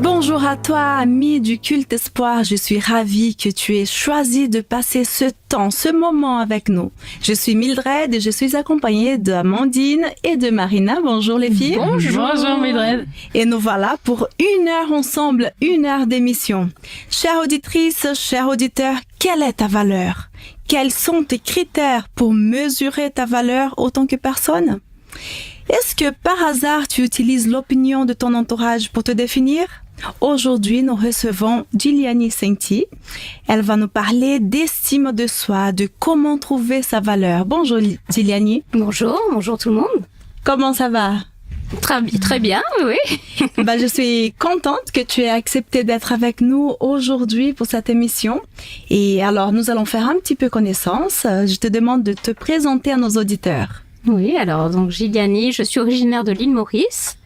Bonjour à toi, ami du culte espoir. Je suis ravie que tu aies choisi de passer ce temps, ce moment avec nous. Je suis Mildred et je suis accompagnée d'Amandine et de Marina. Bonjour les filles. Bonjour Mildred. Et nous voilà pour 1 heure ensemble, 1 heure d'émission. Chères auditrices, chers auditeurs, quelle est ta valeur? Quels sont tes critères pour mesurer ta valeur autant que personne? Est-ce que par hasard tu utilises l'opinion de ton entourage pour te définir? Aujourd'hui, nous recevons Giuliani Senti. Elle va nous parler d'estime de soi, de comment trouver sa valeur. Bonjour Giuliani. Bonjour tout le monde. Comment ça va? Très bien, oui. Je suis contente que tu aies accepté d'être avec nous aujourd'hui pour cette émission. Et alors, nous allons faire un petit peu connaissance. Je te demande de te présenter à nos auditeurs. Oui, alors donc Giuliani, je suis originaire de l'île Maurice,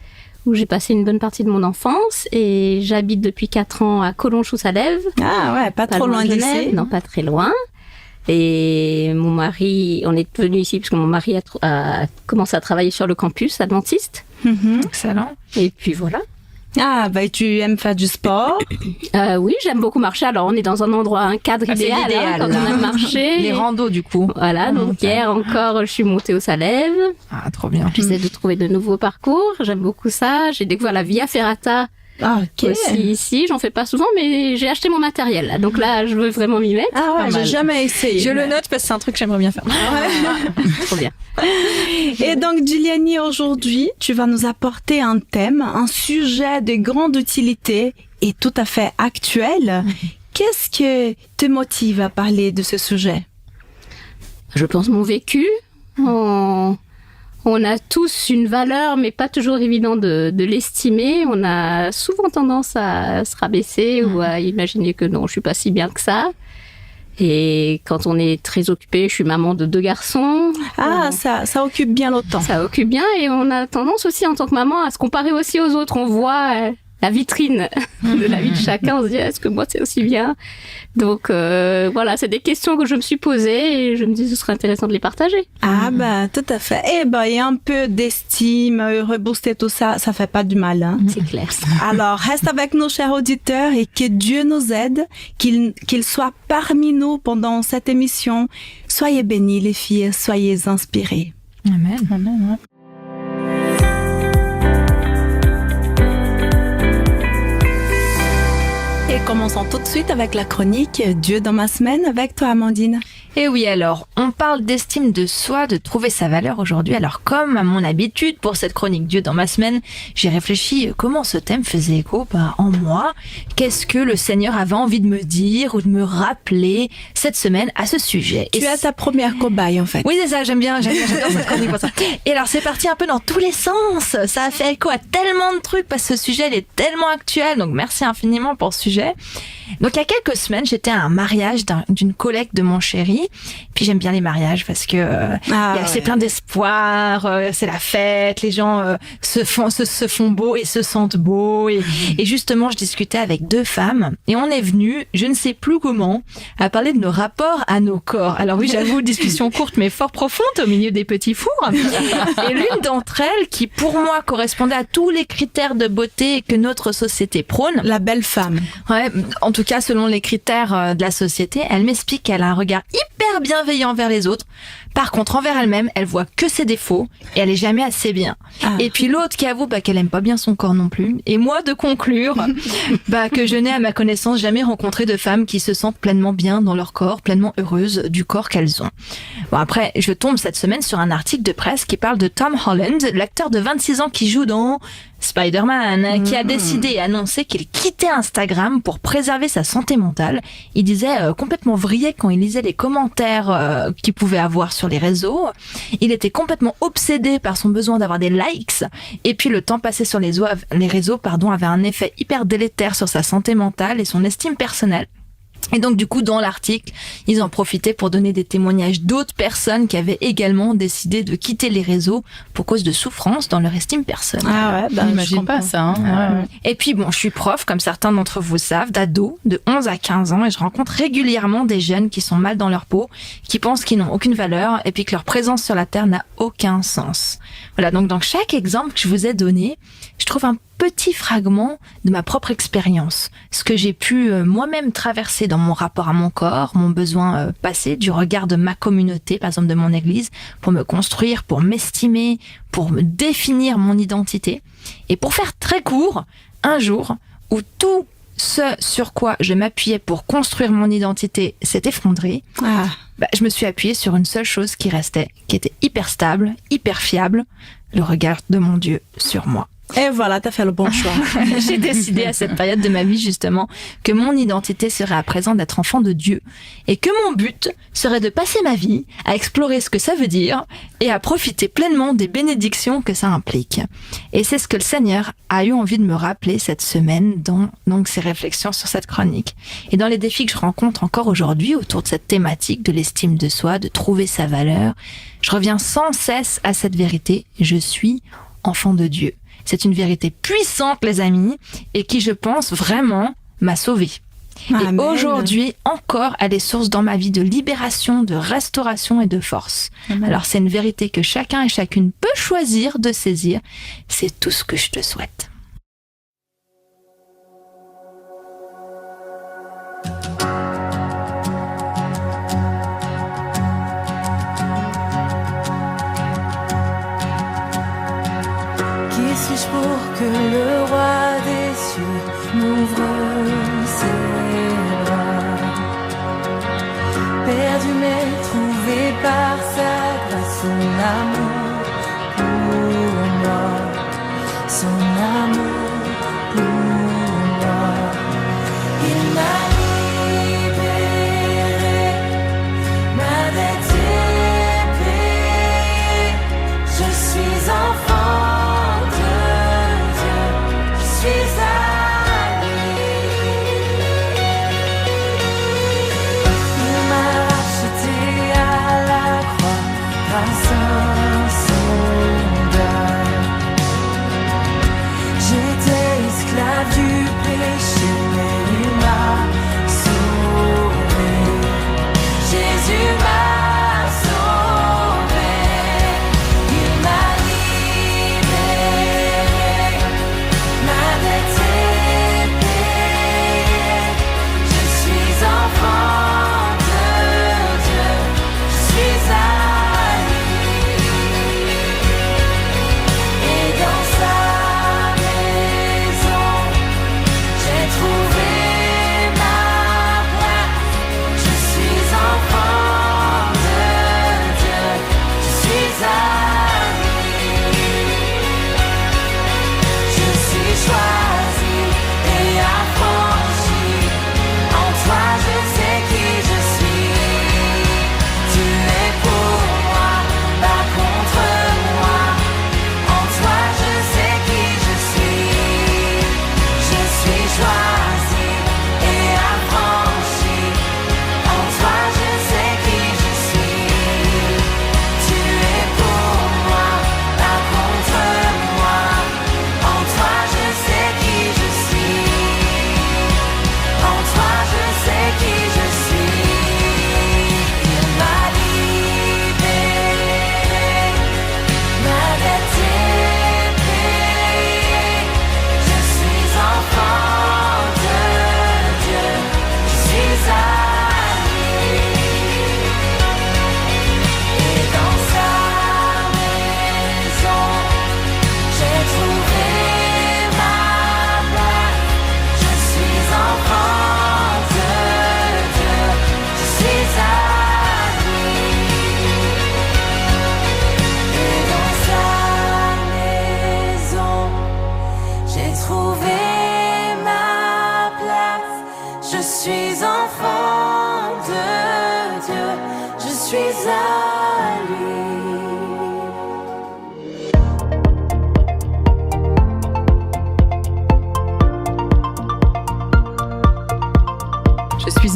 où j'ai passé une bonne partie de mon enfance, et j'habite depuis 4 ans à Collonges-sous-Salève. Ah ouais, pas trop loin d'ici. Non, pas très loin. Et mon mari, on est venu ici parce que mon mari a commencé à travailler sur le campus adventiste. Excellent. Et puis voilà. Ah, tu aimes faire du sport? Oui, j'aime beaucoup marcher. Alors, on est dans un endroit, un cadre idéal, quand on aime marcher. Les randos, du coup. Voilà, donc hier encore, je suis montée au Salève. Ah, trop bien. J'essaie de trouver de nouveaux parcours. J'aime beaucoup ça. J'ai découvert la Via Ferrata. Aussi ici, j'en fais pas souvent, mais j'ai acheté mon matériel là. Donc là, je veux vraiment m'y mettre. Ah ouais, j'ai jamais essayé. Je le note parce que c'est un truc que j'aimerais bien faire. Trop bien. Et donc, Giuliani, aujourd'hui, tu vas nous apporter un thème, un sujet de grande utilité et tout à fait actuel. Qu'est-ce que te motive à parler de ce sujet? Je pense mon vécu. On a tous une valeur, mais pas toujours évident de l'estimer. On a souvent tendance à se rabaisser ou à imaginer que non, je suis pas si bien que ça. Et quand on est très occupé, je suis maman de 2 garçons. Ah, ça occupe bien le temps. Ça occupe bien, et on a tendance aussi en tant que maman à se comparer aussi aux autres. On voit la vitrine de la vie de chacun. On se dit, est-ce que moi c'est aussi bien? Donc voilà, c'est des questions que je me suis posées et je me dis ce serait intéressant de les partager. Ah tout à fait. Et un peu d'estime, rebooster tout ça, ça fait pas du mal. Hein? C'est clair. Alors, reste avec nos chers auditeurs et que Dieu nous aide, qu'il soit parmi nous pendant cette émission. Soyez bénis les filles, soyez inspirées. Amen. Amen. Et commençons tout de suite avec la chronique Dieu dans ma semaine avec toi, Amandine. Et oui, alors, on parle d'estime de soi, de trouver sa valeur aujourd'hui. Alors, comme à mon habitude pour cette chronique Dieu dans ma semaine, j'ai réfléchi comment ce thème faisait écho en moi. Qu'est-ce que le Seigneur avait envie de me dire ou de me rappeler cette semaine à ce sujet. Tu as ta première cobaye, en fait. Oui, c'est ça, j'adore cette chronique pour ça. Et alors, c'est parti un peu dans tous les sens. Ça a fait écho à tellement de trucs parce que ce sujet, il est tellement actuel. Donc, merci infiniment pour ce sujet. Donc, il y a quelques semaines, j'étais à un mariage d'une collègue de mon chéri. Puis j'aime bien les mariages parce que c'est plein d'espoir, c'est la fête, les gens se font beaux et se sentent beaux. Et justement, je discutais avec 2 femmes et on est venu, je ne sais plus comment, à parler de nos rapports à nos corps. Alors oui, j'avoue, discussion courte mais fort profonde au milieu des petits fours. Et l'une d'entre elles, qui pour moi correspondait à tous les critères de beauté que notre société prône. La belle femme. Ouais, en tout cas selon les critères de la société, elle m'explique qu'elle a un regard hyper bienveillant vers les autres. Par contre, envers elle-même, elle voit que ses défauts et elle est jamais assez bien. Et puis l'autre qui avoue qu'elle aime pas bien son corps non plus. Et moi de conclure que je n'ai à ma connaissance jamais rencontré de femmes qui se sentent pleinement bien dans leur corps, pleinement heureuses du corps qu'elles ont. Bon, après, je tombe cette semaine sur un article de presse qui parle de Tom Holland, l'acteur de 26 ans qui joue dans Spider-Man, qui a décidé et annoncé qu'il quittait Instagram pour préserver sa santé mentale. Il disait complètement vrillé quand il lisait les commentaires qu'il pouvait avoir sur les réseaux. Il était complètement obsédé par son besoin d'avoir des likes. Et puis le temps passé sur les réseaux avait un effet hyper délétère sur sa santé mentale et son estime personnelle. Et donc du coup dans l'article, ils en profitaient pour donner des témoignages d'autres personnes qui avaient également décidé de quitter les réseaux pour cause de souffrance dans leur estime personnelle. Ah ouais, j'imagine pas ça. Hein. Et puis bon, je suis prof, comme certains d'entre vous savent, d'ados de 11 à 15 ans et je rencontre régulièrement des jeunes qui sont mal dans leur peau, qui pensent qu'ils n'ont aucune valeur et puis que leur présence sur la Terre n'a aucun sens. Voilà, donc dans chaque exemple que je vous ai donné, je trouve un petits fragments de ma propre expérience, ce que j'ai pu moi-même traverser dans mon rapport à mon corps, mon besoin passé, du regard de ma communauté, par exemple de mon église, pour me construire, pour m'estimer, pour me définir mon identité. Et pour faire très court, un jour où tout ce sur quoi je m'appuyais pour construire mon identité s'est effondré, je me suis appuyée sur une seule chose qui restait, qui était hyper stable, hyper fiable, le regard de mon Dieu sur moi. Et voilà, t'as fait le bon choix. J'ai décidé à cette période de ma vie, justement, que mon identité serait à présent d'être enfant de Dieu et que mon but serait de passer ma vie à explorer ce que ça veut dire et à profiter pleinement des bénédictions que ça implique. Et c'est ce que le Seigneur a eu envie de me rappeler cette semaine dans donc ses réflexions sur cette chronique. Et dans les défis que je rencontre encore aujourd'hui autour de cette thématique de l'estime de soi, de trouver sa valeur, je reviens sans cesse à cette vérité. Je suis enfant de Dieu. C'est une vérité puissante, les amis, et qui, je pense, vraiment m'a sauvée. Amen. Et aujourd'hui, encore, elle est source dans ma vie de libération, de restauration et de force. Amen. Alors, c'est une vérité que chacun et chacune peut choisir de saisir. C'est tout ce que je te souhaite. Suis-je pour que le roi des cieux m'ouvre ses bras? Perdu mais trouvé par sa grâce, son amour pour moi, son amour pour moi. Il m'a libéré, ma dette est payée, je suis enfant.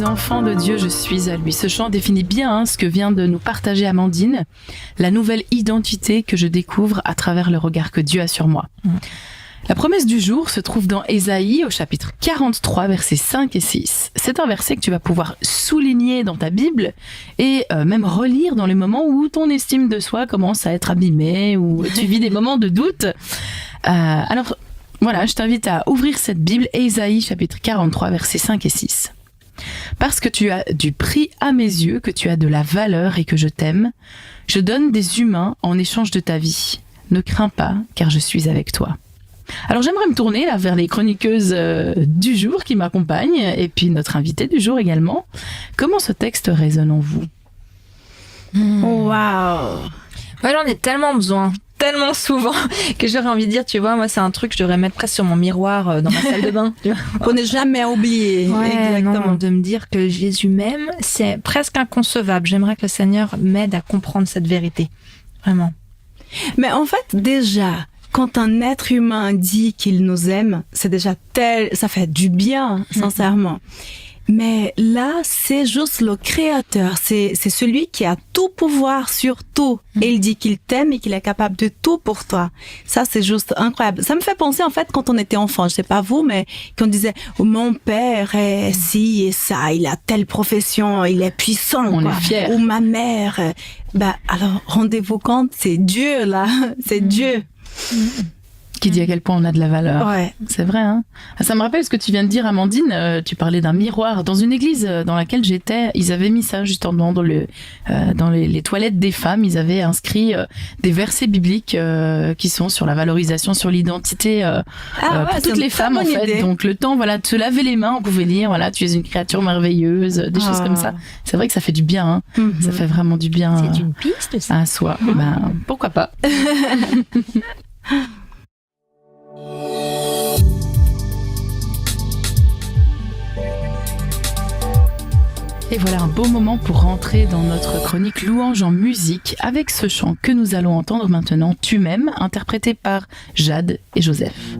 Enfant de Dieu, je suis à lui. Ce chant définit bien ce que vient de nous partager Amandine, la nouvelle identité que je découvre à travers le regard que Dieu a sur moi. La promesse du jour se trouve dans Ésaïe au chapitre 43, versets 5 et 6. C'est un verset que tu vas pouvoir souligner dans ta Bible et même relire dans les moments où ton estime de soi commence à être abîmée ou tu vis des moments de doute. Alors, Voilà, je t'invite à ouvrir cette Bible, Ésaïe chapitre 43, versets 5 et 6. Parce que tu as du prix à mes yeux, que tu as de la valeur et que je t'aime, je donne des humains en échange de ta vie. Ne crains pas, car je suis avec toi. Alors j'aimerais me tourner là vers les chroniqueuses du jour qui m'accompagnent et puis notre invité du jour également. Comment ce texte résonne en vous ? Waouh! Moi, j'en ai tellement besoin, tellement souvent, que j'aurais envie de dire, tu vois, moi, c'est un truc que je devrais mettre presque sur mon miroir dans ma salle de bain. Tu vois. Pour ne jamais oublier. Ouais, non, de me dire que Jésus m'aime, c'est presque inconcevable. J'aimerais que le Seigneur m'aide à comprendre cette vérité. Vraiment. Mais en fait, déjà, quand un être humain dit qu'il nous aime, c'est déjà ça fait du bien, sincèrement. Mais là, c'est juste le Créateur, c'est celui qui a tout pouvoir sur tout. Et il dit qu'il t'aime et qu'il est capable de tout pour toi. Ça, c'est juste incroyable. Ça me fait penser, en fait, quand on était enfant, je sais pas vous, mais qu'on disait, oh, mon père est ci et ça, il a telle profession, il est puissant, on quoi. est fiers. Ou ma mère. Alors, rendez-vous compte, c'est Dieu, là. C'est Dieu. Qui dit à quel point on a de la valeur. Ouais. C'est vrai, hein. Ça me rappelle ce que tu viens de dire, Amandine. Tu parlais d'un miroir. Dans une église dans laquelle j'étais, ils avaient mis ça justement dans les toilettes des femmes. Ils avaient inscrit des versets bibliques qui sont sur la valorisation, sur l'identité pour toutes les femmes en fait. Idée. Donc le temps, voilà, de se laver les mains, on pouvait lire, voilà, tu es une créature merveilleuse, des choses comme ça. C'est vrai que ça fait du bien, hein. Mm-hmm. Ça fait vraiment du bien. C'est une piste, ça. À soi. Ben pourquoi pas. Et voilà un beau moment pour rentrer dans notre chronique Louange en musique avec ce chant que nous allons entendre maintenant, Tu m'aimes, interprété par Jade et Joseph.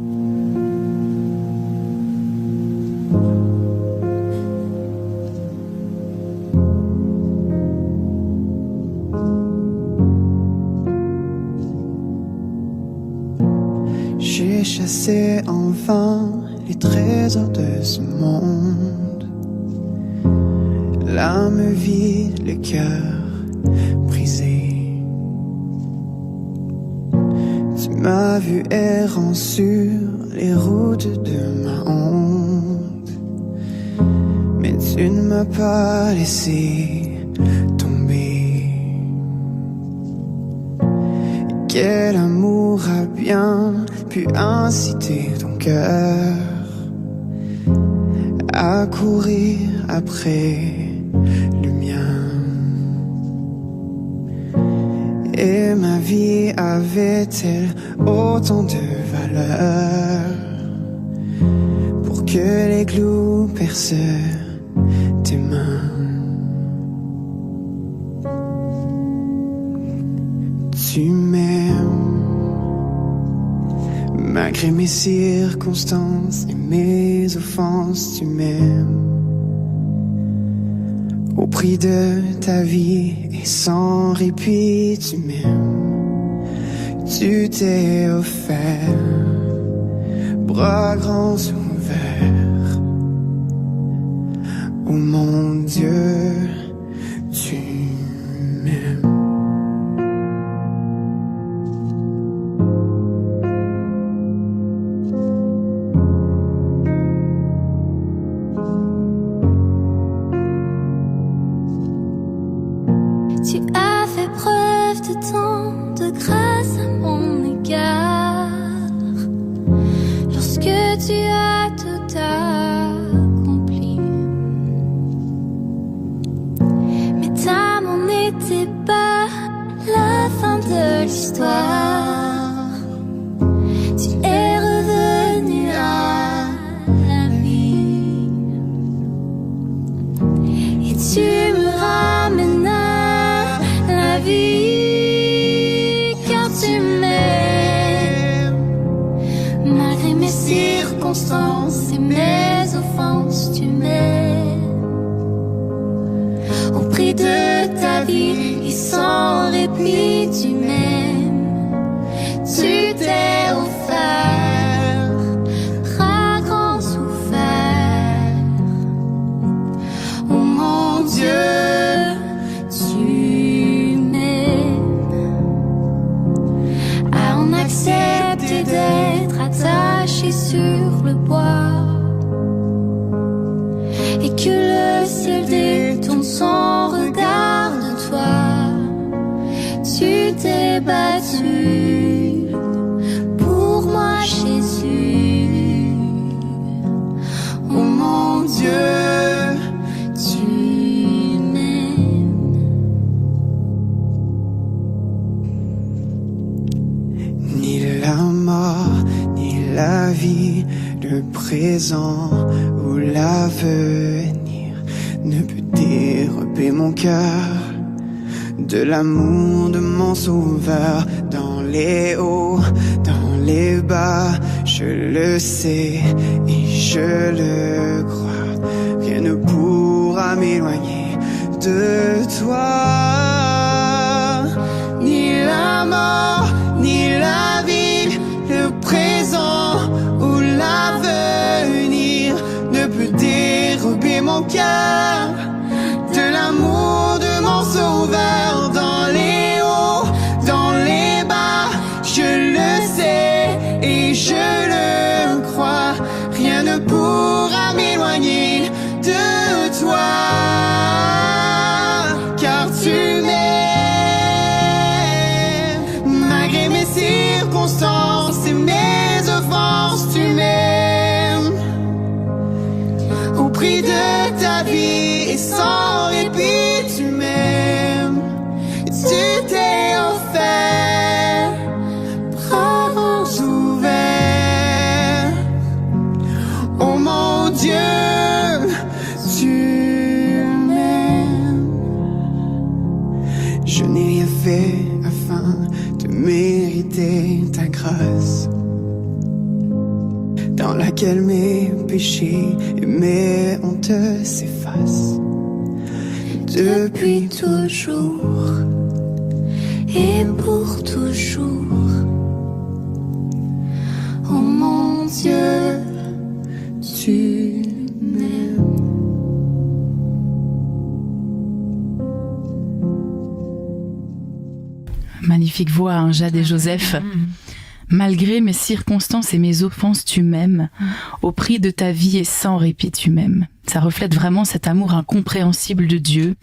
J'ai chassé en vain les trésors de ce monde. L'âme vide, le cœur brisé. Tu m'as vu errant sur les routes de ma honte, mais tu ne m'as pas laissé tomber. Quel amour a bien pu inciter ton cœur à courir après le mien. Et ma vie avait-elle autant de valeur pour que les clous percent tes mains? Tu m'aimes malgré mes circonstances et mes offenses. Tu m'aimes au prix de ta vie et sans répit. Tu m'aimes, tu t'es offert, bras grands ouverts. Oh mon Dieu, tu m'aimes. Tu as fait preuve de tant de grâce à mon égard. Lorsque tu as tout accompli, mais ta mort n'était pas la fin de l'histoire. Tu es revenu à la vie et tu me ramènes à la vie, car tu m'aimes malgré mes circonstances et mes offenses. Tu m'aimes au prix de ta vie et sans répit. Tu m'aimes, tu t'es offert, bras grands ouverts. Oh mon Dieu, tu m'aimes à en accepter d'être attaché présent ou l'avenir ne peut dérober mon cœur de l'amour de mon sauveur. Dans les hauts, dans les bas, je le sais et je le crois. Rien ne pourra m'éloigner de toi. Ni la mort, ni la vie, le présent ou l'avenir ne peut dérober mon cœur de l'amour de mon sauveur. Dans les hauts, dans les bas, je le sais et je le crois. Rien ne pourra m'éloigner de toi, car tu m'aimes. Malgré mes circonstances et mes offenses, tu m'aimes. Au prix de ta vie et sans répit, tu m'aimes. Tu t'es offert, bras grands ouverts. Oh mon Dieu, tu m'aimes. Je n'ai rien fait afin de mériter ta grâce, dans laquelle mes péchés et mes hontes s'effacent. Depuis toujours et pour toujours. Oh mon Dieu, Tu m'aimes. Magnifique voix, hein, Jade et Joseph. Malgré mes circonstances et mes offenses, tu m'aimes. Au prix de ta vie et sans répit, tu m'aimes. Ça reflète vraiment cet amour incompréhensible de Dieu.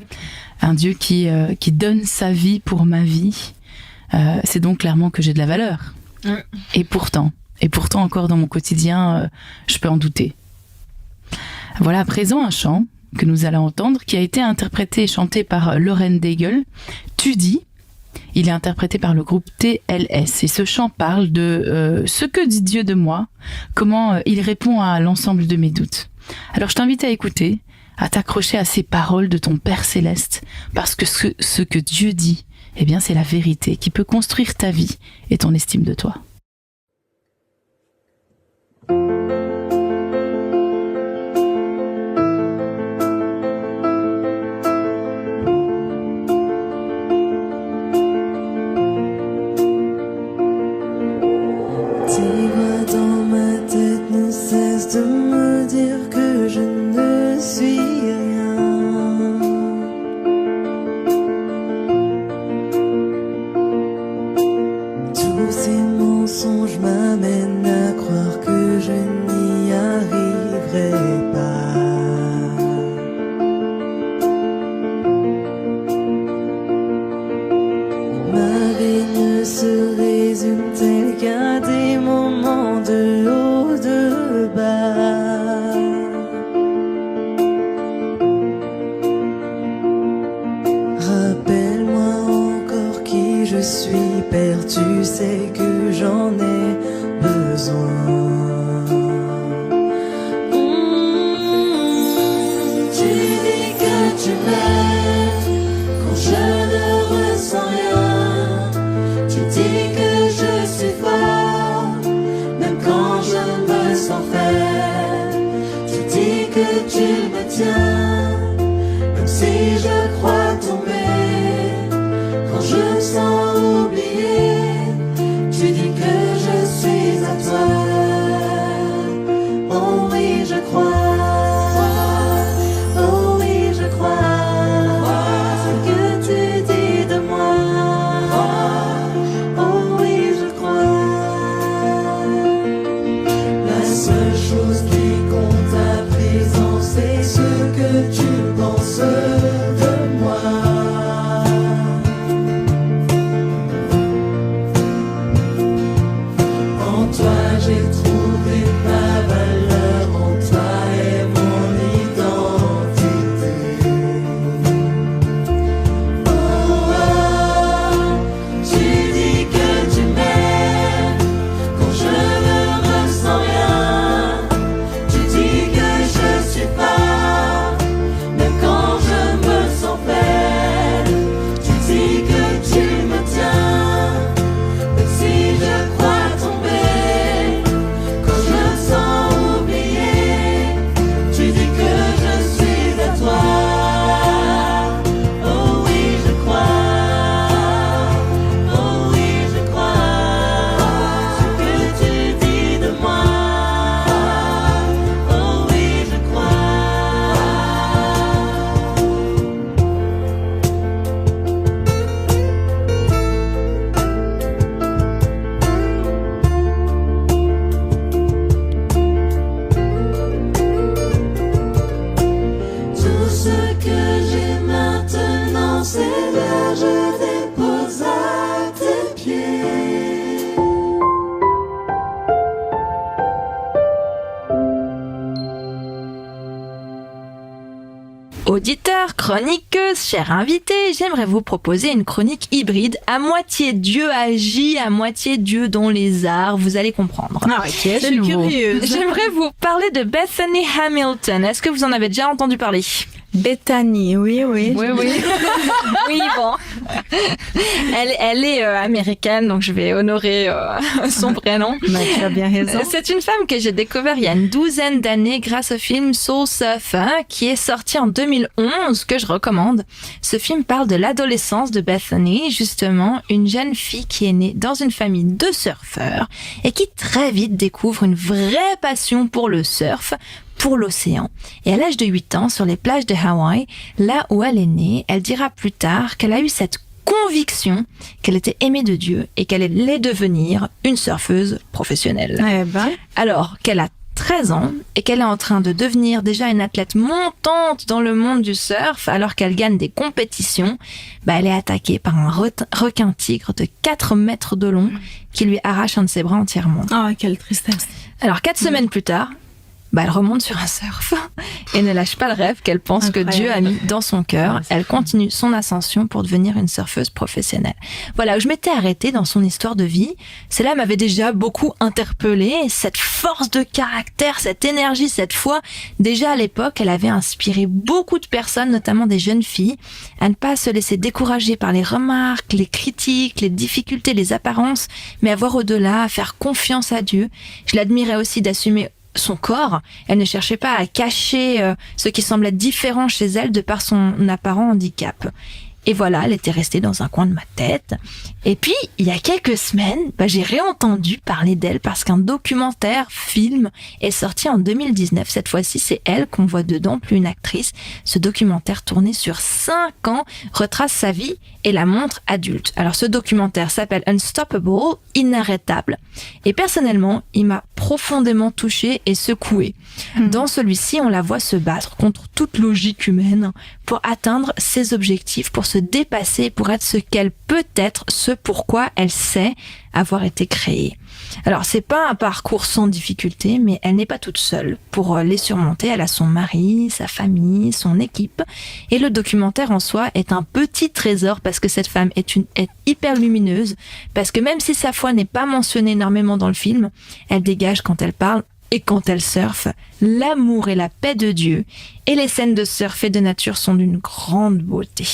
Un Dieu qui donne sa vie pour ma vie. C'est donc clairement que j'ai de la valeur. Et pourtant encore dans mon quotidien, je peux en douter. Voilà à présent un chant que nous allons entendre qui a été interprété et chanté par Lauren Daigle. Tu dis. Il est interprété par le groupe TLS et ce chant parle de ce que dit Dieu de moi, comment il répond à l'ensemble de mes doutes. Alors je t'invite à écouter, à t'accrocher à ces paroles de ton Père Céleste, parce que ce que Dieu dit, eh bien c'est la vérité qui peut construire ta vie et ton estime de toi. Tes voix dans ma tête ne cessent de me dire que je ne suis rien. Tous ces mensonges m'amènent à croire que je n'y arriverai pas. Ma vie ne se résume-t-elle qu'à des moments de haut, de bas? Rappelle-moi encore qui je suis, Père, tu sais que j'en ai besoin. Tu dis que tu m'aimes quand je ne ressens rien. Tu dis que je suis fort, même quand je me sens faible. Tu dis que tu me tiens, même si je crois tomber. Quand je me sens oublié, tu dis que je suis à toi. Oh oui, je crois. Oh oui, je crois. Ce que tu dis de moi. Oh oui, je crois. La seule chose qui compte à présent, c'est ce que tu penses de moi. Auditeurs, chroniqueuses, chers invités, j'aimerais vous proposer une chronique hybride, à moitié Dieu agit, à moitié Dieu dans les arts, vous allez comprendre. Ah, ok, je suis curieuse. J'aimerais vous parler de Bethany Hamilton. Est-ce que vous en avez déjà entendu parler ? Bethany, oui. Oui, bon. Elle est américaine, donc je vais honorer son prénom. Tu as bien raison. C'est une femme que j'ai découvert il y a une douzaine d'années grâce au film Soul Surfer, qui est sorti en 2011, que je recommande. Ce film parle de l'adolescence de Bethany, justement, une jeune fille qui est née dans une famille de surfeurs et qui très vite découvre une vraie passion pour le surf, pour l'océan. Et à l'âge de 8 ans, sur les plages de Hawaï, là où elle est née, elle dira plus tard qu'elle a eu cette conviction qu'elle était aimée de Dieu et qu'elle allait devenir une surfeuse professionnelle. Eh ben. Alors qu'elle a 13 ans et qu'elle est en train de devenir déjà une athlète montante dans le monde du surf, alors qu'elle gagne des compétitions, elle est attaquée par un requin-tigre de 4 mètres de long qui lui arrache un de ses bras entièrement. Ah, quelle tristesse. Alors 4 semaines plus tard, elle remonte sur un surf et ne lâche pas le rêve qu'elle pense que Dieu a mis dans son cœur. Elle continue son ascension pour devenir une surfeuse professionnelle. Voilà, où je m'étais arrêtée dans son histoire de vie. Celle-là m'avait déjà beaucoup interpellée. Cette force de caractère, cette énergie, cette foi. Déjà à l'époque, elle avait inspiré beaucoup de personnes, notamment des jeunes filles, à ne pas se laisser décourager par les remarques, les critiques, les difficultés, les apparences, mais à voir au-delà, à faire confiance à Dieu. Je l'admirais aussi d'assumer son corps. Elle ne cherchait pas à cacher ce qui semblait différent chez elle de par son apparent handicap. Et voilà, elle était restée dans un coin de ma tête. Et puis, il y a quelques semaines, j'ai réentendu parler d'elle parce qu'un documentaire, film, est sorti en 2019. Cette fois-ci, c'est elle qu'on voit dedans, plus une actrice. Ce documentaire tourné sur 5 ans retrace sa vie et la montre adulte. Alors, ce documentaire s'appelle Unstoppable, inarrêtable. Et personnellement, il m'a profondément touchée et secouée. Dans celui-ci, on la voit se battre contre toute logique humaine pour atteindre ses objectifs, pour se dépasser, pour être ce qu'elle peut être, ce pourquoi elle sait avoir été créée. Alors, c'est pas un parcours sans difficulté, mais elle n'est pas toute seule. Pour les surmonter, elle a son mari, sa famille, son équipe. Et le documentaire en soi est un petit trésor parce que cette femme est hyper lumineuse, parce que même si sa foi n'est pas mentionnée énormément dans le film, elle dégage quand elle parle et quand elle surfe, l'amour et la paix de Dieu. Et les scènes de surf et de nature sont d'une grande beauté.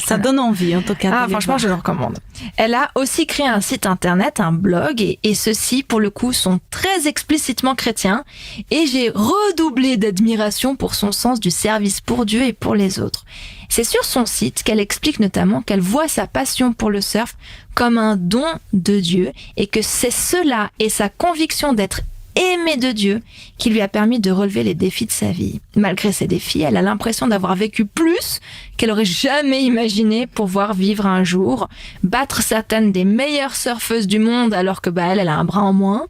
Ça donne envie, en tout cas. Franchement, je le recommande. Elle a aussi créé un site internet, un blog, et ceux-ci, pour le coup, sont très explicitement chrétiens. Et j'ai redoublé d'admiration pour son sens du service pour Dieu et pour les autres. C'est sur son site qu'elle explique notamment qu'elle voit sa passion pour le surf comme un don de Dieu et que c'est cela et sa conviction d'être aimée de Dieu qui lui a permis de relever les défis de sa vie. Malgré ces défis, elle a l'impression d'avoir vécu plus qu'elle aurait jamais imaginé pouvoir vivre un jour, battre certaines des meilleures surfeuses du monde alors que elle a un bras en moins,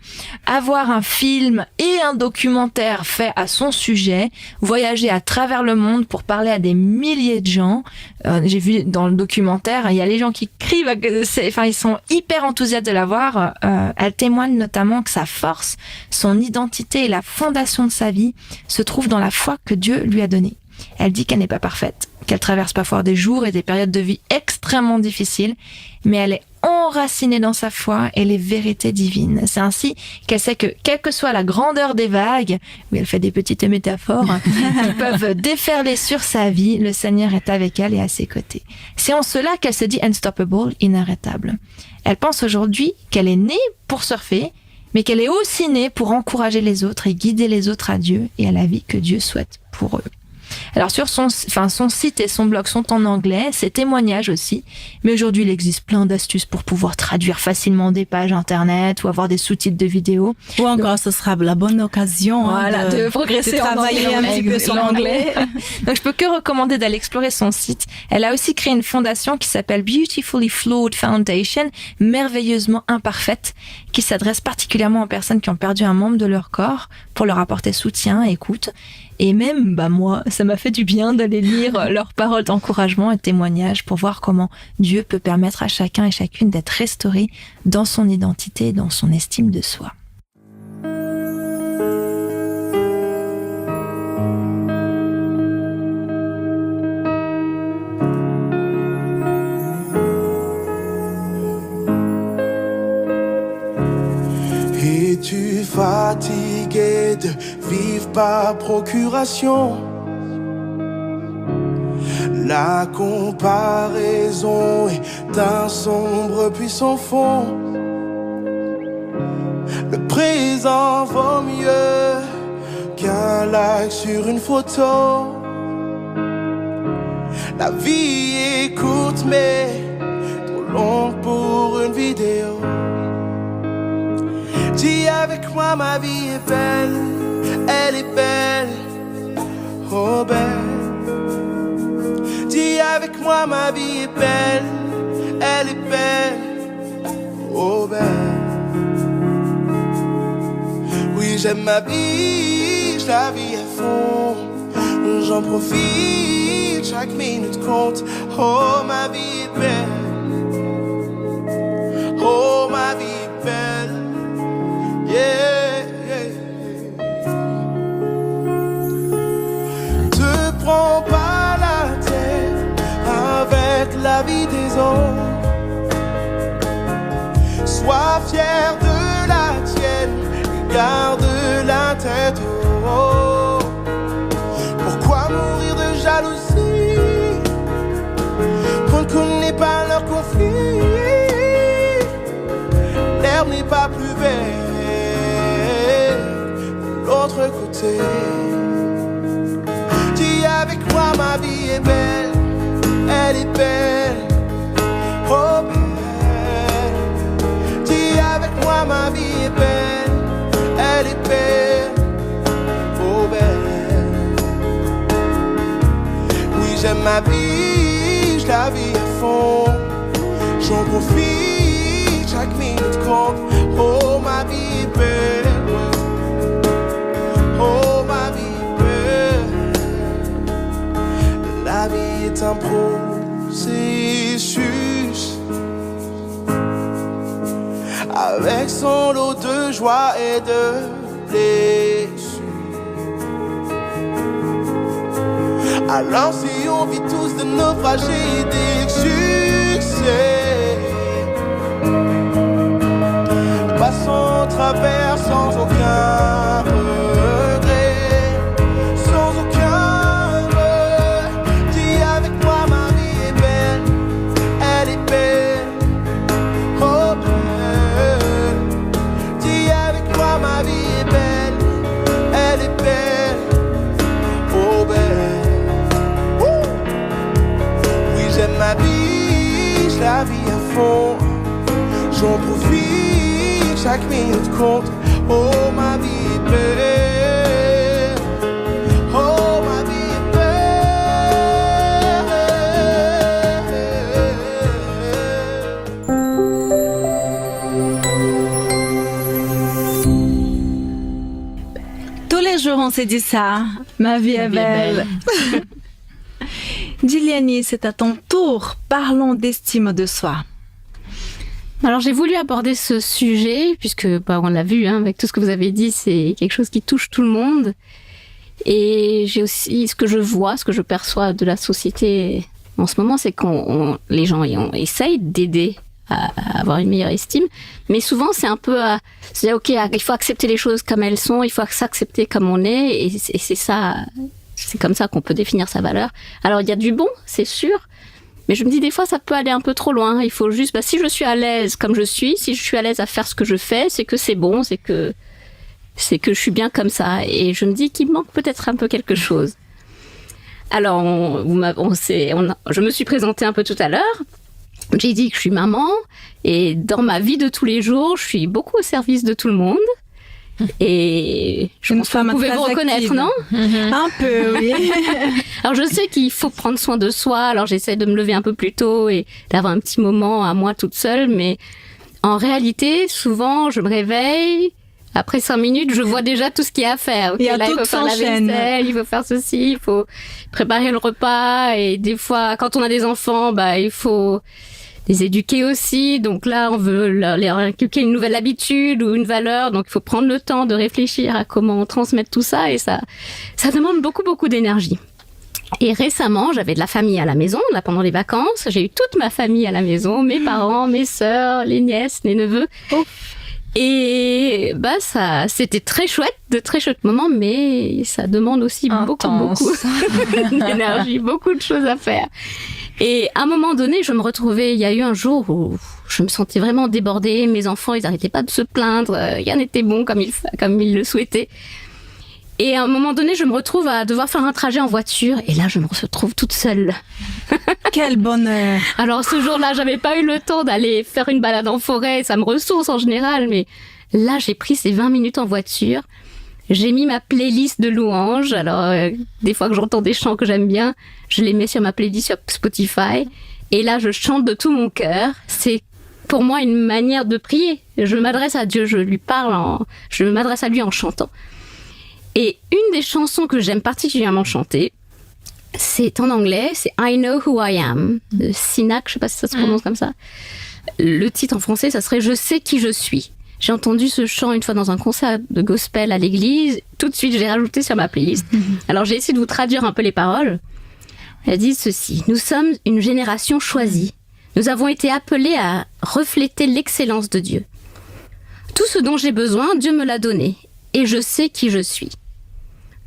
avoir un film et un documentaire fait à son sujet, voyager à travers le monde pour parler à des milliers de gens. J'ai vu dans le documentaire, il y a les gens qui crient, ils sont hyper enthousiastes de la voir. Elle témoigne notamment que sa force, son identité et la fondation de sa vie se trouvent dans la foi que Dieu lui a donnée. Elle dit qu'elle n'est pas parfaite, qu'elle traverse parfois des jours et des périodes de vie extrêmement difficiles, mais elle est enracinée dans sa foi et les vérités divines. C'est ainsi qu'elle sait que, quelle que soit la grandeur des vagues, où elle fait des petites métaphores, qui peuvent déferler sur sa vie, le Seigneur est avec elle et à ses côtés. C'est en cela qu'elle se dit unstoppable, inarrêtable. Elle pense aujourd'hui qu'elle est née pour surfer, mais qu'elle est aussi née pour encourager les autres et guider les autres à Dieu et à la vie que Dieu souhaite pour eux. Alors sur son site et son blog sont en anglais, ses témoignages aussi, mais aujourd'hui il existe plein d'astuces pour pouvoir traduire facilement des pages internet ou avoir des sous-titres de vidéos. Ou encore, ce sera la bonne occasion de progresser, de travailler un petit peu sur l'anglais. Donc je peux que recommander d'aller explorer son site. Elle a aussi créé une fondation qui s'appelle Beautifully Flawed Foundation, merveilleusement imparfaite, qui s'adresse particulièrement aux personnes qui ont perdu un membre de leur corps pour leur apporter soutien et écoute. Et même, moi, ça m'a fait du bien d'aller lire leurs paroles d'encouragement et témoignages pour voir comment Dieu peut permettre à chacun et chacune d'être restauré dans son identité et dans son estime de soi. par procuration. La comparaison est un sombre puissant fond. Le présent vaut mieux qu'un like sur une photo. La vie est courte mais trop longue pour une vidéo. Dis avec moi, ma vie est belle, elle est belle, oh belle. Dis avec moi, ma vie est belle, elle est belle, oh belle. Oui, j'aime ma vie, je la vis à fond. J'en profite, chaque minute compte. Oh, ma vie est belle, oh, ma vie est belle, yeah, yeah. Te prends pas la tête avec la vie des autres. Sois fier de la tienne et garde la tête haute. Pourquoi mourir de jalousie? On ne connaît pas leur conflit. L'herbe n'est pas plus belle de l'autre côté. Dis avec moi, ma vie est belle, elle est belle, oh belle. Dis avec moi, ma vie est belle, elle est belle, oh belle. Oui, j'aime ma vie, je la vis à fond. J'en profite, chaque minute compte. Oh, ma vie est belle, oh, ma vie est belle. La vie est un processus avec son lot de joie et de blessures. Alors si on vit tous de naufrages et des succès, passons au travers sans aucun regret, sans aucun regret. Dis avec moi, ma vie est belle, elle est belle, oh belle. Dis avec moi, ma vie est belle, elle est belle, oh belle. Oui, j'aime ma vie, je la vis à fond. J'en profite, chaque minute compte. Oh, ma vie est belle, oh, ma vie est belle. Tous les jours, on s'est dit ça. Ma vie est belle. Diliani, c'est à ton tour. Parlons d'estime de soi. Alors j'ai voulu aborder ce sujet puisque on l'a vu avec tout ce que vous avez dit, c'est quelque chose qui touche tout le monde. Et j'ai aussi ce que je vois, ce que je perçois de la société en ce moment, c'est que les gens essayent d'aider à avoir une meilleure estime, mais souvent c'est un peu c'est ok, il faut accepter les choses comme elles sont, il faut s'accepter comme on est, et c'est ça, c'est comme ça qu'on peut définir sa valeur. Alors il y a du bon, c'est sûr. Mais je me dis, des fois, ça peut aller un peu trop loin. Il faut juste, si je suis à l'aise comme je suis, si je suis à l'aise à faire ce que je fais, c'est que c'est bon, c'est que je suis bien comme ça. Et je me dis qu'il manque peut-être un peu quelque chose. Alors, je me suis présentée un peu tout à l'heure. J'ai dit que je suis maman. Et dans ma vie de tous les jours, je suis beaucoup au service de tout le monde. Et je pense que vous pouvez vous reconnaître, non? Un peu, oui. Alors je sais qu'il faut prendre soin de soi, alors j'essaie de me lever un peu plus tôt et d'avoir un petit moment à moi toute seule, mais en réalité, souvent je me réveille, après 5 minutes, je vois déjà tout ce qu'il y a à faire. Okay, là, il faut faire la vaisselle, il faut faire ceci, il faut préparer le repas, et des fois, quand on a des enfants, il faut les éduquer aussi. Donc là, on veut leur inculquer une nouvelle habitude ou une valeur. Donc il faut prendre le temps de réfléchir à comment transmettre tout ça, et ça demande beaucoup, beaucoup d'énergie. Et récemment, j'avais de la famille à la maison, là, pendant les vacances. J'ai eu toute ma famille à la maison, mes parents, mes sœurs, les nièces, les neveux. Oh. Et ça, c'était très chouette, de très chouettes moments, mais ça demande aussi beaucoup d'énergie, beaucoup de choses à faire. Et à un moment donné, je me retrouvais, il y a eu un jour où je me sentais vraiment débordée, mes enfants, ils n'arrêtaient pas de se plaindre, rien n'était bon comme ils le souhaitaient. Et à un moment donné, je me retrouve à devoir faire un trajet en voiture, et là, je me retrouve toute seule. Quel bonheur! Alors, ce jour-là, j'avais pas eu le temps d'aller faire une balade en forêt, ça me ressource en général, mais là, j'ai pris ces 20 minutes en voiture, j'ai mis ma playlist de louanges, alors, des fois que j'entends des chants que j'aime bien, je les mets sur ma playlist sur Spotify, et là, je chante de tout mon cœur. C'est pour moi une manière de prier. Je m'adresse à Dieu, je m'adresse à lui en chantant. Et une des chansons que j'aime particulièrement chanter, c'est en anglais, c'est I Know Who I Am, de Sinak, je sais pas si ça se prononce comme ça. Le titre en français, ça serait Je sais qui je suis. J'ai entendu ce chant une fois dans un concert de gospel à l'église. Tout de suite, j'ai rajouté sur ma playlist. Alors, j'ai essayé de vous traduire un peu les paroles. Elle dit ceci. Nous sommes une génération choisie. Nous avons été appelés à refléter l'excellence de Dieu. Tout ce dont j'ai besoin, Dieu me l'a donné. Et je sais qui je suis.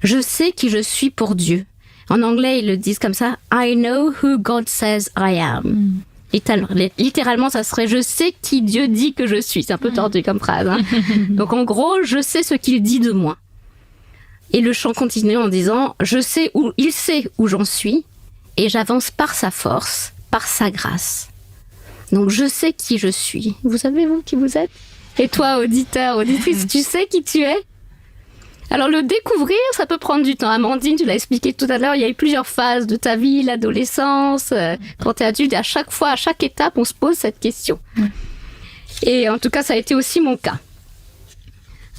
Je sais qui je suis pour Dieu. En anglais, ils le disent comme ça. I know who God says I am. Littéralement, ça serait « Je sais qui Dieu dit que je suis ». C'est un peu tordu comme phrase. Hein. Donc en gros, je sais ce qu'il dit de moi. Et le chant continue en disant « Je sais où il sait où j'en suis et j'avance par sa force, par sa grâce ». Donc je sais qui je suis. Vous savez, vous, qui vous êtes ? Et toi, auditeur, auditrice, tu sais qui tu es ? Alors le découvrir, ça peut prendre du temps. Amandine, tu l'as expliqué tout à l'heure, il y a eu plusieurs phases de ta vie, l'adolescence, quand tu es adulte, à chaque fois, à chaque étape, on se pose cette question. Et en tout cas, ça a été aussi mon cas.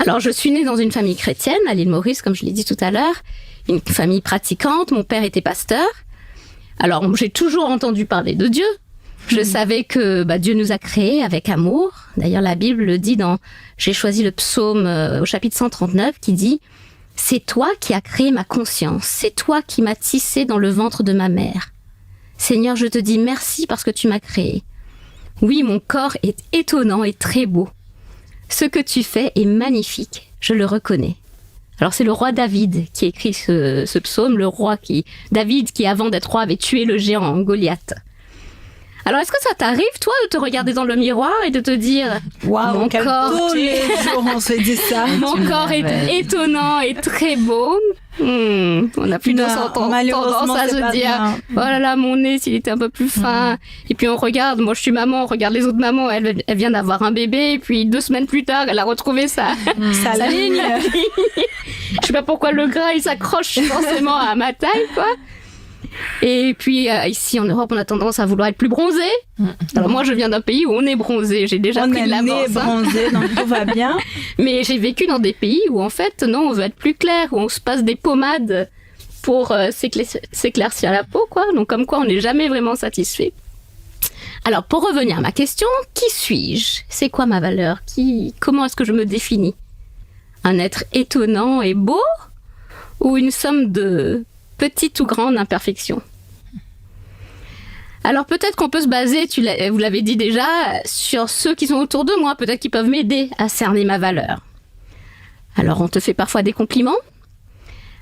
Alors je suis née dans une famille chrétienne, à l'île Maurice, comme je l'ai dit tout à l'heure, une famille pratiquante, mon père était pasteur. Alors j'ai toujours entendu parler de Dieu. Je savais que Dieu nous a créés avec amour. D'ailleurs, la Bible le dit j'ai choisi le psaume au chapitre 139 qui dit « C'est toi qui as créé ma conscience, c'est toi qui m'as tissé dans le ventre de ma mère. Seigneur, je te dis merci parce que tu m'as créé. Oui, mon corps est étonnant et très beau. Ce que tu fais est magnifique, je le reconnais. » Alors c'est le roi David qui écrit ce psaume, David qui avant d'être roi avait tué le géant Goliath. Alors, est-ce que ça t'arrive, toi, de te regarder dans le miroir et de te dire « Waouh, mon corps, tous les jours on se dit ça. Mon corps est étonnant et très beau. » On a plutôt tendance à se dire « Oh là là, mon nez, s'il était un peu plus fin. » Et puis on regarde, moi je suis maman, on regarde les autres mamans, elle vient d'avoir un bébé, et puis 2 semaines plus tard, elle a retrouvé sa ligne. Je sais pas pourquoi le gras, il s'accroche forcément à ma taille, quoi. Et puis ici en Europe, on a tendance à vouloir être plus bronzé. Alors moi, je viens d'un pays où on est bronzé. J'ai déjà pris de l'avance. On est bronzé, donc tout va bien. Mais j'ai vécu dans des pays où en fait, non, on veut être plus clair, où on se passe des pommades pour s'éclaircir la peau, quoi. Donc comme quoi, on n'est jamais vraiment satisfait. Alors pour revenir à ma question, qui suis-je ? C'est quoi ma valeur ? Comment est-ce que je me définis ? Un être étonnant et beau ? Ou une somme de petite ou grande imperfection. Alors peut-être qu'on peut se baser, vous l'avez dit déjà, sur ceux qui sont autour de moi, peut-être qu'ils peuvent m'aider à cerner ma valeur. Alors on te fait parfois des compliments.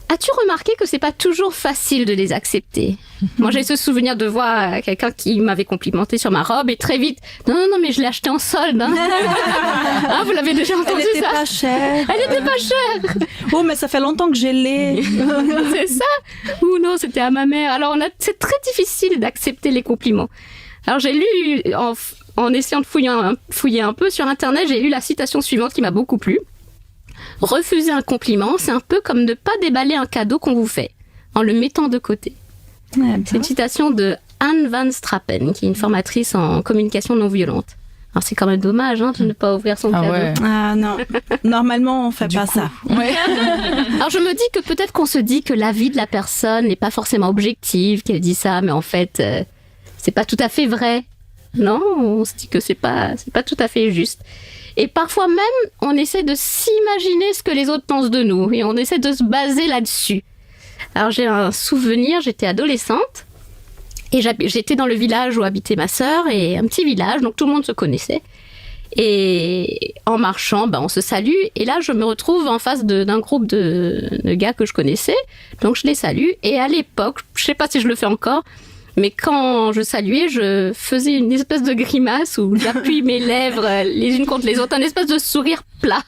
As-tu remarqué que c'est pas toujours facile de les accepter ? Moi j'ai ce souvenir de voir quelqu'un qui m'avait complimenté sur ma robe et très vite, non mais je l'ai acheté en solde. Hein. Ah, vous l'avez déjà entendu ça ? Elle était pas chère. Elle était pas chère. Oh mais ça fait longtemps que je l'ai. C'est ça ? Ou non, c'était à ma mère. Alors c'est très difficile d'accepter les compliments. Alors j'ai lu, en essayant de fouiller un peu sur internet, j'ai lu la citation suivante qui m'a beaucoup plu. Refuser un compliment, c'est un peu comme ne pas déballer un cadeau qu'on vous fait, en le mettant de côté. C'est une citation de Anne Van Strappen, qui est une formatrice en communication non violente. Alors c'est quand même dommage de ne pas ouvrir son cadeau. Ouais. Ah non, normalement on fait pas ça. Ouais. Alors je me dis que peut-être qu'on se dit que la vie de la personne n'est pas forcément objective, qu'elle dit ça, mais en fait c'est pas tout à fait vrai. Non, on se dit que c'est pas tout à fait juste. Et parfois même, on essaie de s'imaginer ce que les autres pensent de nous. Et on essaie de se baser là-dessus. Alors j'ai un souvenir, j'étais adolescente. Et j'étais dans le village où habitait ma sœur. Et un petit village, donc tout le monde se connaissait. Et en marchant, on se salue. Et là, je me retrouve en face d'un groupe de gars que je connaissais. Donc, je les salue. Et à l'époque, je sais pas si je le fais encore, mais quand je saluais, je faisais une espèce de grimace où j'appuie mes lèvres les unes contre les autres, un espèce de sourire plat.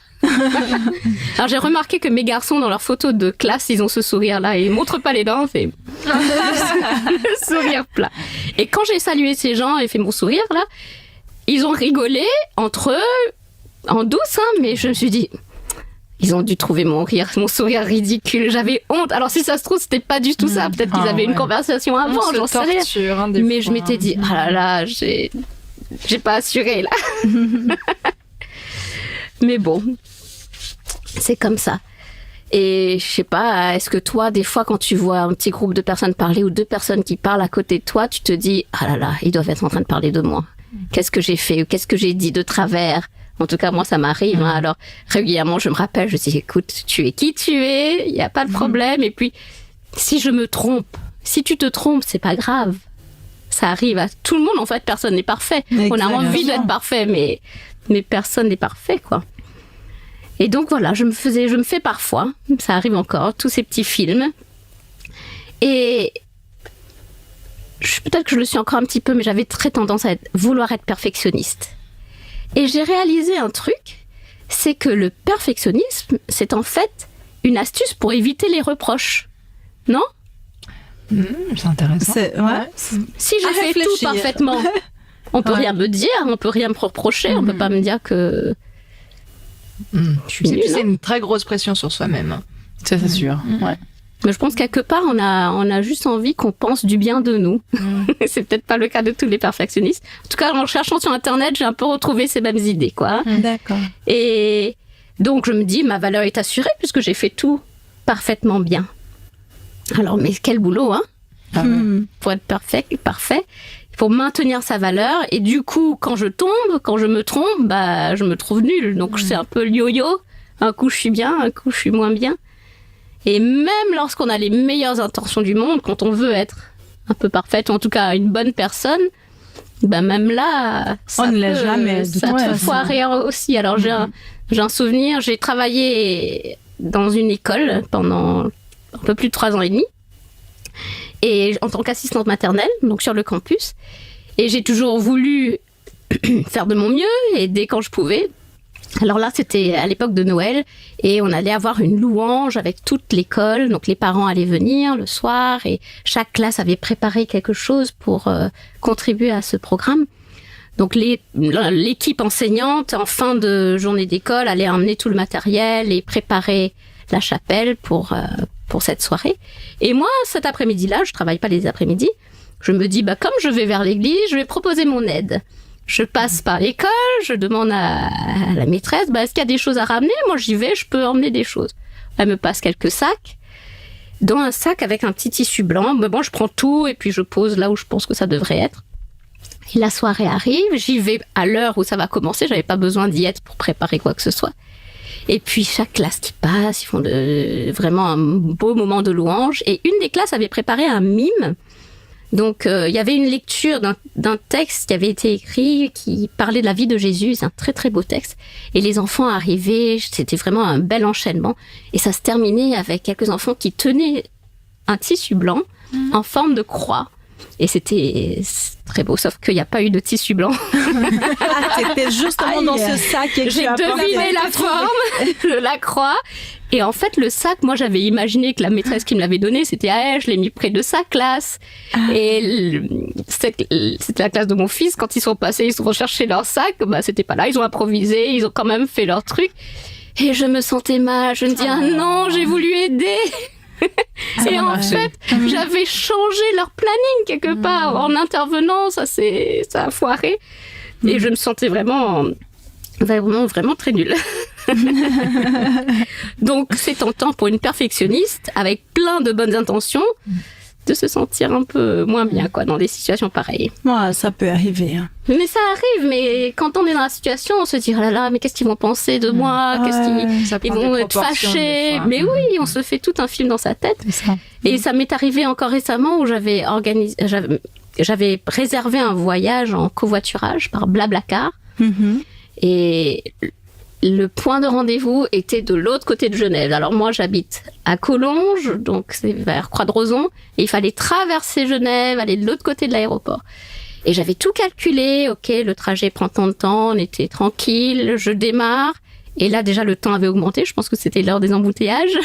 Alors j'ai remarqué que mes garçons, dans leurs photos de classe, ils ont ce sourire-là. Ils montrent pas les dents, c'est le sourire plat. Et quand j'ai salué ces gens et fait mon sourire, là, ils ont rigolé entre eux, en douce, mais je me suis dit... Ils ont dû trouver mon sourire ridicule. J'avais honte. Alors, si ça se trouve, c'était pas du tout ça. Peut-être qu'ils avaient une conversation avant, j'en sais rien. Mais je m'étais dit, ah là là, j'ai pas assuré, là. Mais bon, c'est comme ça. Et je sais pas, est-ce que toi, des fois, quand tu vois un petit groupe de personnes parler ou deux personnes qui parlent à côté de toi, tu te dis, ah là là, ils doivent être en train de parler de moi. Qu'est-ce que j'ai fait ou qu'est-ce que j'ai dit de travers? En tout cas, moi, ça m'arrive. Alors, régulièrement, je me rappelle, je dis, écoute, tu es qui tu es, il n'y a pas de problème. Et puis, si je me trompe, si tu te trompes, c'est pas grave. Ça arrive à tout le monde, en fait, personne n'est parfait. Exactement. On a envie d'être parfait, mais personne n'est parfait, quoi. Et donc, voilà, je me fais parfois, ça arrive encore, tous ces petits films. Et peut-être que je le suis encore un petit peu, mais j'avais très tendance à vouloir être perfectionniste. Et j'ai réalisé un truc, c'est que le perfectionnisme, c'est en fait une astuce pour éviter les reproches. Non ? C'est intéressant. Si je fais tout parfaitement, on peut rien me dire, on peut rien me reprocher, on peut pas me dire que je suis nulle. C'est une très grosse pression sur soi-même. Ça, c'est sûr. Ouais. Mais je pense quelque part, on a juste envie qu'on pense du bien de nous. C'est peut-être pas le cas de tous les perfectionnistes. En tout cas, en cherchant sur Internet, j'ai un peu retrouvé ces mêmes idées, quoi. D'accord. Et donc, je me dis, ma valeur est assurée puisque j'ai fait tout parfaitement bien. Alors, mais quel boulot, hein? Pour être parfait, il faut maintenir sa valeur. Et du coup, quand je me trompe, je me trouve nulle. Donc, c'est un peu le yo-yo. Un coup, je suis bien, un coup, je suis moins bien. Et même lorsqu'on a les meilleures intentions du monde, quand on veut être un peu parfaite, ou en tout cas une bonne personne, même là, ça on ne l'est jamais. Ça peut foirer aussi. Alors j'ai un souvenir, j'ai travaillé dans une école pendant un peu plus de 3 ans et demi, et en tant qu'assistante maternelle, donc sur le campus. Et j'ai toujours voulu faire de mon mieux, aider quand je pouvais. Alors là, c'était à l'époque de Noël et on allait avoir une louange avec toute l'école. Donc les parents allaient venir le soir et chaque classe avait préparé quelque chose pour contribuer à ce programme. Donc l'équipe enseignante, en fin de journée d'école, allait emmener tout le matériel et préparer la chapelle pour cette soirée. Et moi, cet après-midi-là, je travaille pas les après-midi, je me dis, comme je vais vers l'église, je vais proposer mon aide. Je passe par l'école, je demande à la maîtresse, est-ce qu'il y a des choses à ramener? Moi, j'y vais, je peux emmener des choses. Elle me passe quelques sacs. Dans un sac avec un petit tissu blanc, je prends tout et puis je pose là où je pense que ça devrait être. Et la soirée arrive, j'y vais à l'heure où ça va commencer, j'avais pas besoin d'y être pour préparer quoi que ce soit. Et puis chaque classe qui passe, ils font vraiment un beau moment de louange. Et une des classes avait préparé un mime. Donc, il y avait une lecture d'un texte qui avait été écrit, qui parlait de la vie de Jésus. C'est un très, très beau texte. Et les enfants arrivaient, c'était vraiment un bel enchaînement. Et ça se terminait avec quelques enfants qui tenaient un tissu blanc en forme de croix. Et c'était très beau, sauf qu'il n'y a pas eu de tissu blanc. C'était justement dans ce sac. J'ai deviné la forme de la croix. Et en fait, le sac, moi, j'avais imaginé que la maîtresse qui me l'avait donné, c'était à elle, je l'ai mis près de sa classe. Et c'était la classe de mon fils. Quand ils sont passés, ils sont chercher leur sac, c'était pas là. Ils ont improvisé, ils ont quand même fait leur truc. Et je me sentais mal. Je me dis, non, j'ai voulu aider. Et en fait, j'avais changé leur planning quelque part. En intervenant, ça a foiré. Et je me sentais vraiment très nulle. Donc, c'est tentant pour une perfectionniste, avec plein de bonnes intentions, de se sentir un peu moins bien, dans des situations pareilles. Ouais, ça peut arriver. Hein. Mais ça arrive, mais quand on est dans la situation, on se dit, oh là là, mais qu'est-ce qu'ils vont penser de moi? Ils vont être fâchés. Mais oui, on se fait tout un film dans sa tête. Et ça m'est arrivé encore récemment où j'avais réservé un voyage en covoiturage par Blablacar. Et le point de rendez-vous était de l'autre côté de Genève. Alors moi, j'habite à Collonges, donc c'est vers Croix-de-Rozon, et il fallait traverser Genève, aller de l'autre côté de l'aéroport. Et j'avais tout calculé, ok, le trajet prend tant de temps, on était tranquille, je démarre. Et là, déjà, le temps avait augmenté, je pense que c'était l'heure des embouteillages.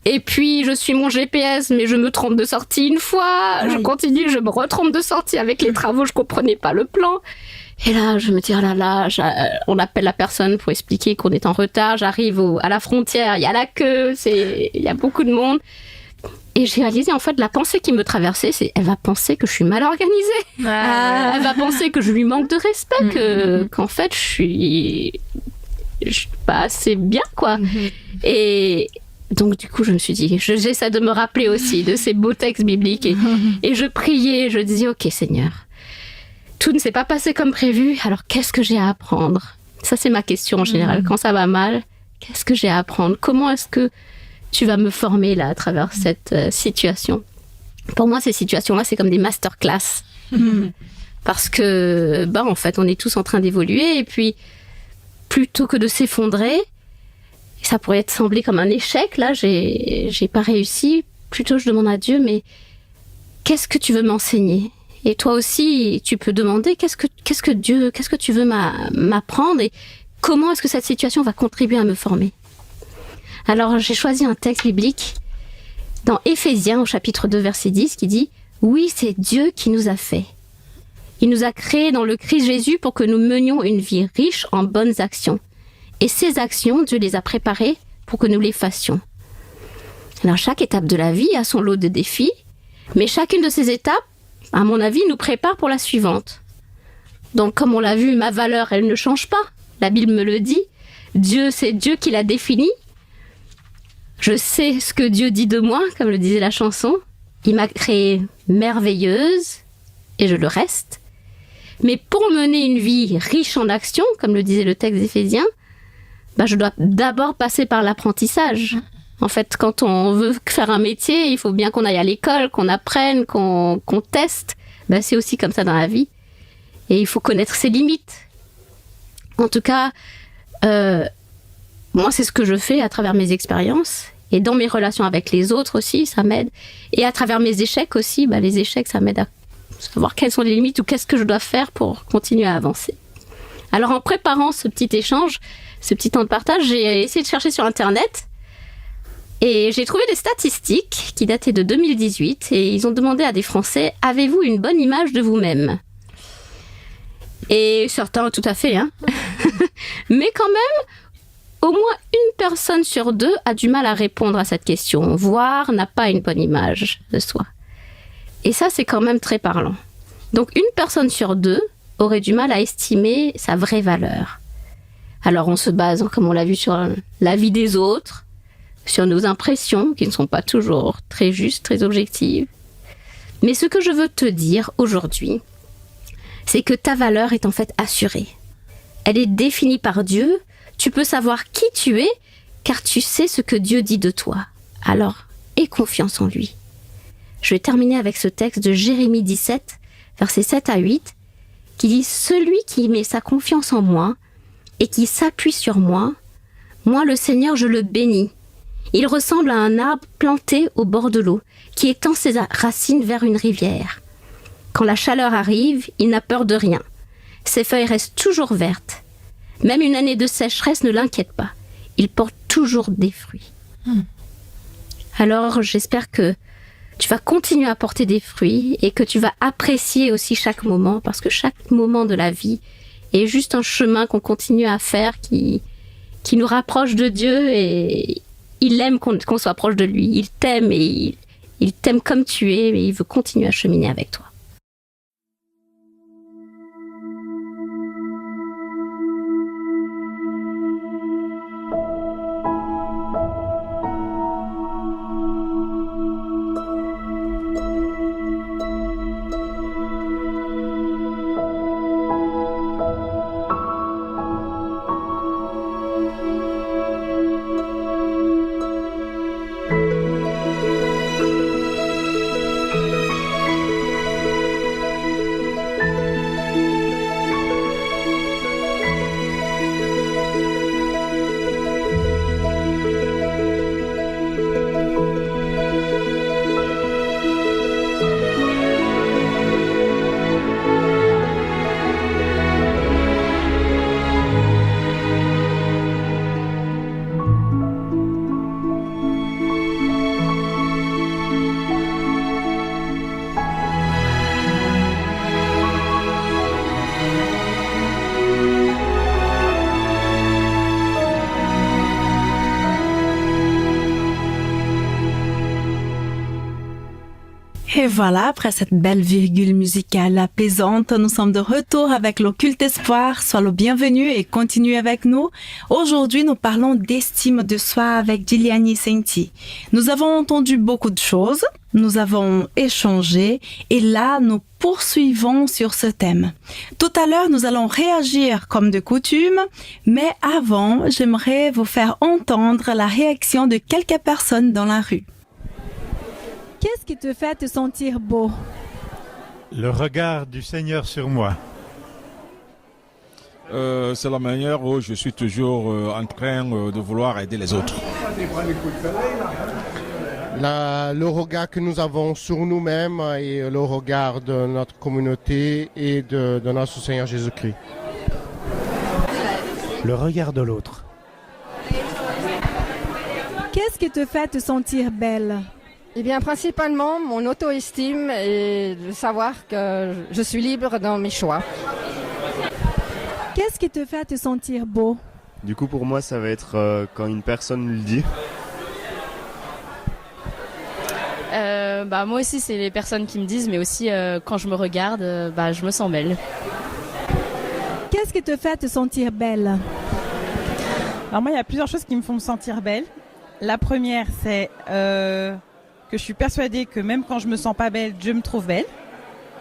Et puis, je suis mon GPS, mais je me trompe de sortie une fois. Je continue, je me retrompe de sortie avec les travaux, je comprenais pas le plan. Et là, je me dis, oh là là, on appelle la personne pour expliquer qu'on est en retard. J'arrive à la frontière, il y a la queue, il y a beaucoup de monde. Et j'ai réalisé, en fait, la pensée qui me traversait, c'est elle va penser que je suis mal organisée. Elle va penser que je lui manque de respect, qu'en fait, je suis pas assez bien, quoi. Et donc, du coup, je me suis dit, j'essaie de me rappeler aussi de ces beaux textes bibliques. Et je priais, je disais, ok, Seigneur, tout ne s'est pas passé comme prévu, alors qu'est-ce que j'ai à apprendre? Ça, c'est ma question en général. Quand ça va mal, qu'est-ce que j'ai à apprendre? Comment est-ce que tu vas me former là à travers cette situation? Pour moi, ces situations-là, c'est comme des masterclass. Parce que, en fait, on est tous en train d'évoluer et puis, plutôt que de s'effondrer, ça pourrait sembler comme un échec, là, j'ai pas réussi. Plutôt, je demande à Dieu, mais qu'est-ce que tu veux m'enseigner? Et toi aussi, tu peux demander qu'est-ce que tu veux m'apprendre et comment est-ce que cette situation va contribuer à me former? Alors, j'ai choisi un texte biblique dans Éphésiens, au chapitre 2, verset 10, qui dit « Oui, c'est Dieu qui nous a fait. Il nous a créés dans le Christ Jésus pour que nous menions une vie riche en bonnes actions. Et ces actions, Dieu les a préparées pour que nous les fassions. » Alors, chaque étape de la vie a son lot de défis, mais chacune de ces étapes, à mon avis, nous prépare pour la suivante. Donc, comme on l'a vu, ma valeur, elle ne change pas. La Bible me le dit. Dieu, c'est Dieu qui l'a définie. Je sais ce que Dieu dit de moi, comme le disait la chanson. Il m'a créée merveilleuse, et je le reste. Mais pour mener une vie riche en actions, comme le disait le texte d'Éphésiens, je dois d'abord passer par l'apprentissage. En fait, quand on veut faire un métier, il faut bien qu'on aille à l'école, qu'on apprenne, qu'on teste. C'est aussi comme ça dans la vie. Et il faut connaître ses limites. En tout cas, moi, c'est ce que je fais à travers mes expériences. Et dans mes relations avec les autres aussi, ça m'aide. Et à travers mes échecs aussi, les échecs, ça m'aide à savoir quelles sont les limites ou qu'est-ce que je dois faire pour continuer à avancer. Alors, en préparant ce petit échange, ce petit temps de partage, j'ai essayé de chercher sur Internet. Et j'ai trouvé des statistiques qui dataient de 2018 et ils ont demandé à des Français « Avez-vous une bonne image de vous-même » Et certains, tout à fait, hein. Mais quand même, au moins une personne sur deux a du mal à répondre à cette question, voire n'a pas une bonne image de soi. Et ça, c'est quand même très parlant. Donc, une personne sur deux aurait du mal à estimer sa vraie valeur. Alors, on se base, comme on l'a vu, sur la vie des autres, sur nos impressions, qui ne sont pas toujours très justes, très objectives. Mais ce que je veux te dire aujourd'hui, c'est que ta valeur est en fait assurée. Elle est définie par Dieu. Tu peux savoir qui tu es, car tu sais ce que Dieu dit de toi. Alors, aie confiance en lui. Je vais terminer avec ce texte de Jérémie 17, versets 7 à 8, qui dit « Celui qui met sa confiance en moi et qui s'appuie sur moi, moi le Seigneur, je le bénis. Il ressemble à un arbre planté au bord de l'eau, qui étend ses racines vers une rivière. Quand la chaleur arrive, il n'a peur de rien. Ses feuilles restent toujours vertes. Même une année de sécheresse ne l'inquiète pas. Il porte toujours des fruits. » Alors, j'espère que tu vas continuer à porter des fruits et que tu vas apprécier aussi chaque moment, parce que chaque moment de la vie est juste un chemin qu'on continue à faire qui nous rapproche de Dieu et il aime qu'on soit proche de lui. Il t'aime et il t'aime comme tu es, mais il veut continuer à cheminer avec toi. Et voilà, après cette belle virgule musicale apaisante, nous sommes de retour avec l'Occulte Espoir. Sois le bienvenu et continue avec nous. Aujourd'hui, nous parlons d'estime de soi avec Giuliani Senti. Nous avons entendu beaucoup de choses, nous avons échangé et là, nous poursuivons sur ce thème. Tout à l'heure, nous allons réagir comme de coutume, mais avant, j'aimerais vous faire entendre la réaction de quelques personnes dans la rue. Qu'est-ce qui te fait te sentir beau? Le regard du Seigneur sur moi. C'est la manière où je suis toujours en train de vouloir aider les autres. Le regard que nous avons sur nous-mêmes et le regard de notre communauté et de notre Seigneur Jésus-Christ. Le regard de l'autre. Qu'est-ce qui te fait te sentir belle? Eh bien, principalement, mon auto-estime et de savoir que je suis libre dans mes choix. Qu'est-ce qui te fait te sentir beau? Du coup, pour moi, ça va être quand une personne le dit. Moi aussi, c'est les personnes qui me disent, mais aussi quand je me regarde, je me sens belle. Qu'est-ce qui te fait te sentir belle? Alors moi, il y a plusieurs choses qui me font me sentir belle. La première, c'est que je suis persuadée que même quand je me sens pas belle, Dieu me trouve belle.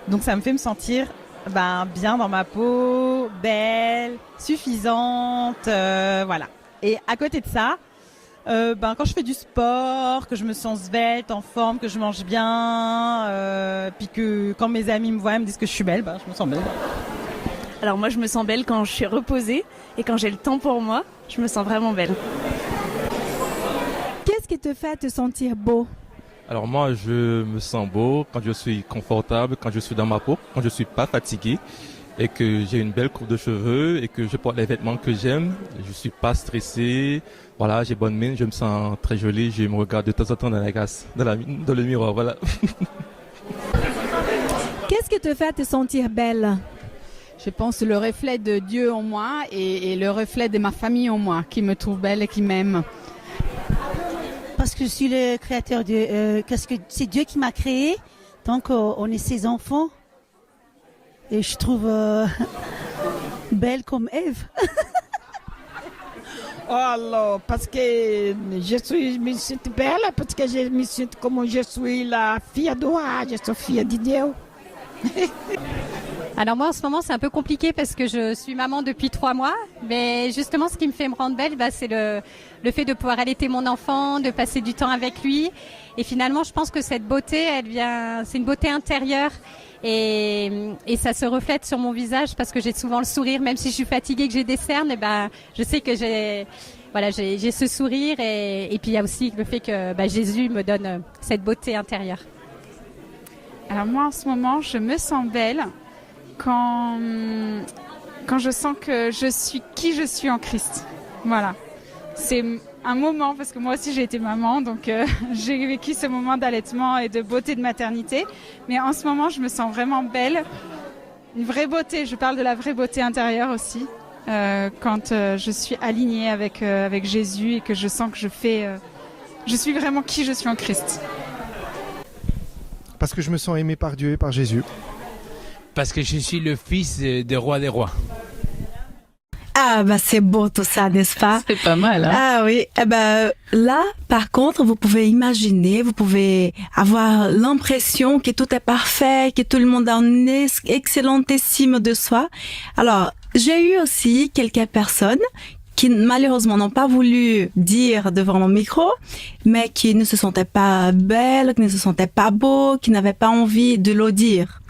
Donc ça me fait me sentir bien dans ma peau, belle, suffisante, voilà. Et à côté de ça, quand je fais du sport, que je me sens svelte, en forme, que je mange bien, puis que quand mes amis me voient, me disent que je suis belle, je me sens belle. Alors moi, je me sens belle quand je suis reposée et quand j'ai le temps pour moi, je me sens vraiment belle. Qu'est-ce qui te fait te sentir beau? Alors moi, je me sens beau quand je suis confortable, quand je suis dans ma peau, quand je suis pas fatigué et que j'ai une belle coupe de cheveux et que je porte les vêtements que j'aime. Je suis pas stressé, voilà, j'ai bonne mine, je me sens très jolie, je me regarde de temps en temps dans la glace, dans le miroir, voilà. Qu'est-ce qui te fait te sentir belle? Je pense le reflet de Dieu en moi et le reflet de ma famille en moi qui me trouve belle et qui m'aime. Parce que je suis le créateur parce que c'est Dieu qui m'a créé, donc on est ses enfants. Et je trouve belle comme Ève. Alors, parce que je me sens belle, parce que je me sens comme je suis la fille de Dieu, je suis fille de Dieu. Alors moi en ce moment c'est un peu compliqué parce que je suis maman depuis 3 mois, mais justement ce qui me fait me rendre belle, c'est le fait de pouvoir allaiter mon enfant, de passer du temps avec lui. Et finalement je pense que cette beauté, c'est une beauté intérieure et ça se reflète sur mon visage parce que j'ai souvent le sourire, même si je suis fatiguée, que j'ai des cernes, je sais que j'ai ce sourire et puis il y a aussi le fait que Jésus me donne cette beauté intérieure. Alors moi en ce moment je me sens belle quand je sens que je suis qui je suis en Christ. Voilà. C'est un moment, parce que moi aussi j'ai été maman, donc j'ai vécu ce moment d'allaitement et de beauté de maternité. Mais en ce moment, je me sens vraiment belle. Une vraie beauté, je parle de la vraie beauté intérieure aussi. Quand je suis alignée avec Jésus et que je sens que je suis vraiment qui je suis en Christ. Parce que je me sens aimé par Dieu et par Jésus. Parce que je suis le fils des rois des rois. Ah, c'est beau tout ça, n'est-ce pas? C'est pas mal, hein? Ah oui. Là, par contre, vous pouvez imaginer, vous pouvez avoir l'impression que tout est parfait, que tout le monde a une excellente estime de soi. Alors, j'ai eu aussi quelques personnes qui malheureusement n'ont pas voulu dire devant mon micro, mais qui ne se sentaient pas belles, qui ne se sentaient pas beaux, qui n'avaient pas envie de le dire.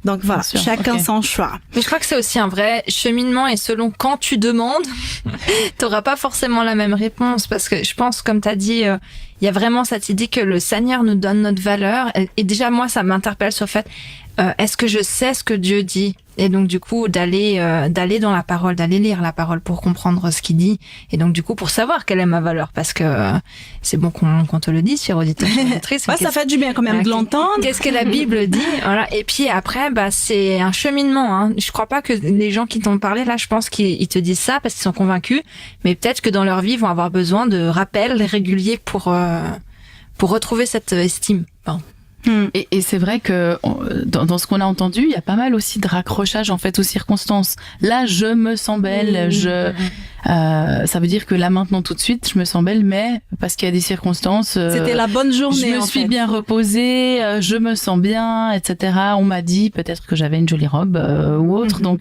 Donc voilà, chacun son choix. Mais je crois que c'est aussi un vrai cheminement et selon quand tu demandes, t'auras pas forcément la même réponse parce que je pense, comme t'as dit, il y a vraiment cette idée que le Seigneur nous donne notre valeur et déjà moi ça m'interpelle sur le fait est-ce que je sais ce que Dieu dit? Et donc du coup d'aller dans la parole, d'aller lire la parole pour comprendre ce qu'il dit et donc du coup pour savoir quelle est ma valeur parce que c'est bon qu'on te le dise, chère auditeur, chère auditrice. Ça fait du bien quand même de l'entendre. Qu'est-ce que la Bible dit? Voilà. Et puis après c'est un cheminement. Hein. Je crois pas que les gens qui t'ont parlé là, je pense qu'ils te disent ça parce qu'ils sont convaincus, mais peut-être que dans leur vie ils vont avoir besoin de rappels réguliers pour retrouver cette estime. Bon. Et c'est vrai que dans ce qu'on a entendu, il y a pas mal aussi de raccrochage en fait aux circonstances. Là, je me sens belle, ça veut dire que là maintenant tout de suite, je me sens belle, mais parce qu'il y a des circonstances. C'était la bonne journée. Je me suis bien reposée, je me sens bien, etc. On m'a dit peut-être que j'avais une jolie robe ou autre, donc.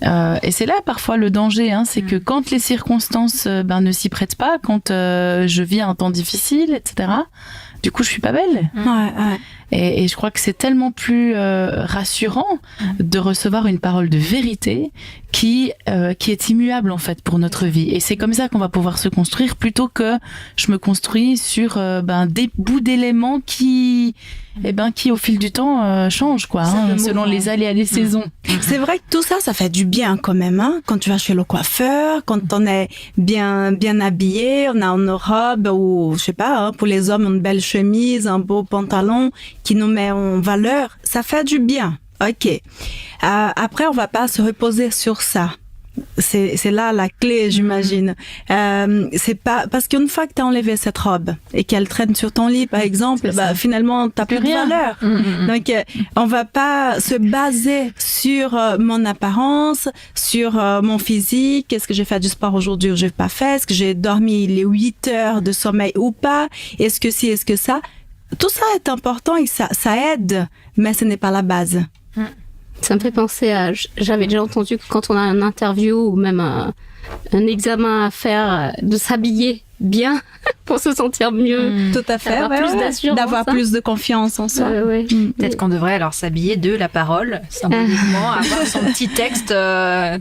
Et c'est là parfois le danger, c'est que quand les circonstances ne s'y prêtent pas, quand je vis un temps difficile, etc. Du coup, je suis pas belle. Et je crois que c'est tellement plus rassurant de recevoir une parole de vérité qui est immuable en fait pour notre vie. Et c'est comme ça qu'on va pouvoir se construire plutôt que je me construis sur des bouts d'éléments qui au fil du temps changent selon les aléas des saisons. C'est vrai que tout ça, ça fait du bien quand même. Quand tu vas chez le coiffeur, quand on est bien habillé, on a une robe ou je sais pas, pour les hommes une belle chemise, un beau pantalon qui nous met en valeur, ça fait du bien. Ok. Après, on va pas se reposer sur ça. C'est là la clé, j'imagine. C'est pas parce qu'une fois que t'as enlevé cette robe et qu'elle traîne sur ton lit, par exemple, finalement t'as plus de valeur. Donc, on va pas se baser sur mon apparence, sur mon physique. Est-ce que j'ai fait du sport aujourd'hui ou j'ai pas fait? Est-ce que j'ai dormi les 8 heures de sommeil ou pas? Est-ce que si, est-ce que ça? Tout ça est important et ça aide, mais ce n'est pas la base. Ça me fait penser à... J'avais déjà entendu que quand on a une interview ou même un examen à faire, de s'habiller bien pour se sentir mieux. Tout à fait. D'avoir plus d'assurance. D'avoir plus de confiance en soi. Peut-être qu'on devrait alors s'habiller de la parole, symboliquement, avoir son petit texte,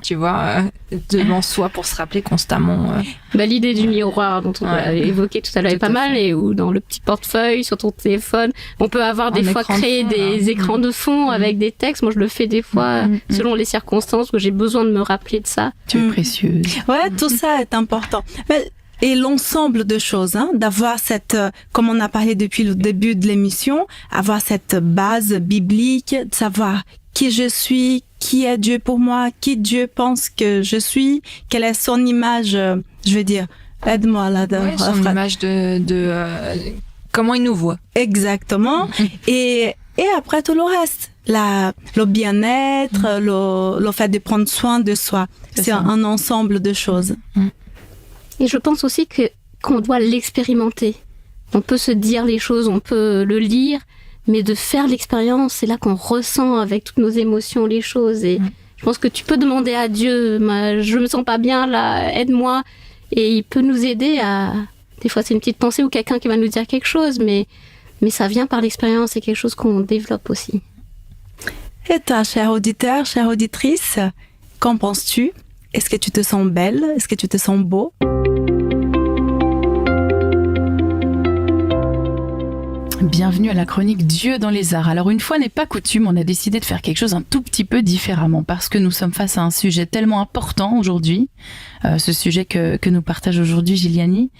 tu vois, devant soi pour se rappeler constamment. L'idée du miroir dont on avait évoqué tout à l'heure est pas mal, et ou dans le petit portefeuille, sur ton téléphone. On peut avoir des fois créé des écrans de fond avec des textes. Moi, je le fais des fois selon les circonstances où j'ai besoin de me rappeler de ça. Tu es précieuse. Ouais, tout ça est important. Et l'ensemble de choses, d'avoir cette, comme on a parlé depuis le début de l'émission, avoir cette base biblique, de savoir qui je suis, qui est Dieu pour moi, qui Dieu pense que je suis, quelle est son image, je veux dire, aide-moi là. Son image de comment il nous voit. Exactement. Et après tout le reste. Le bien-être, le fait de prendre soin de soi. C'est un ensemble de choses. Et je pense aussi qu'on doit l'expérimenter. On peut se dire les choses, on peut le lire, mais de faire l'expérience, c'est là qu'on ressent avec toutes nos émotions les choses. Et je pense que tu peux demander à Dieu, je me sens pas bien là, aide-moi. Et il peut nous aider à... Des fois, c'est une petite pensée ou quelqu'un qui va nous dire quelque chose, mais ça vient par l'expérience, c'est quelque chose qu'on développe aussi. Et toi, cher auditeur, chère auditrice, qu'en penses-tu? Est-ce que tu te sens belle? Est-ce que tu te sens beau? Bienvenue à la chronique Dieu dans les arts. Alors une fois n'est pas coutume, on a décidé de faire quelque chose un tout petit peu différemment parce que nous sommes face à un sujet tellement important aujourd'hui, ce sujet que nous partage aujourd'hui Giliani.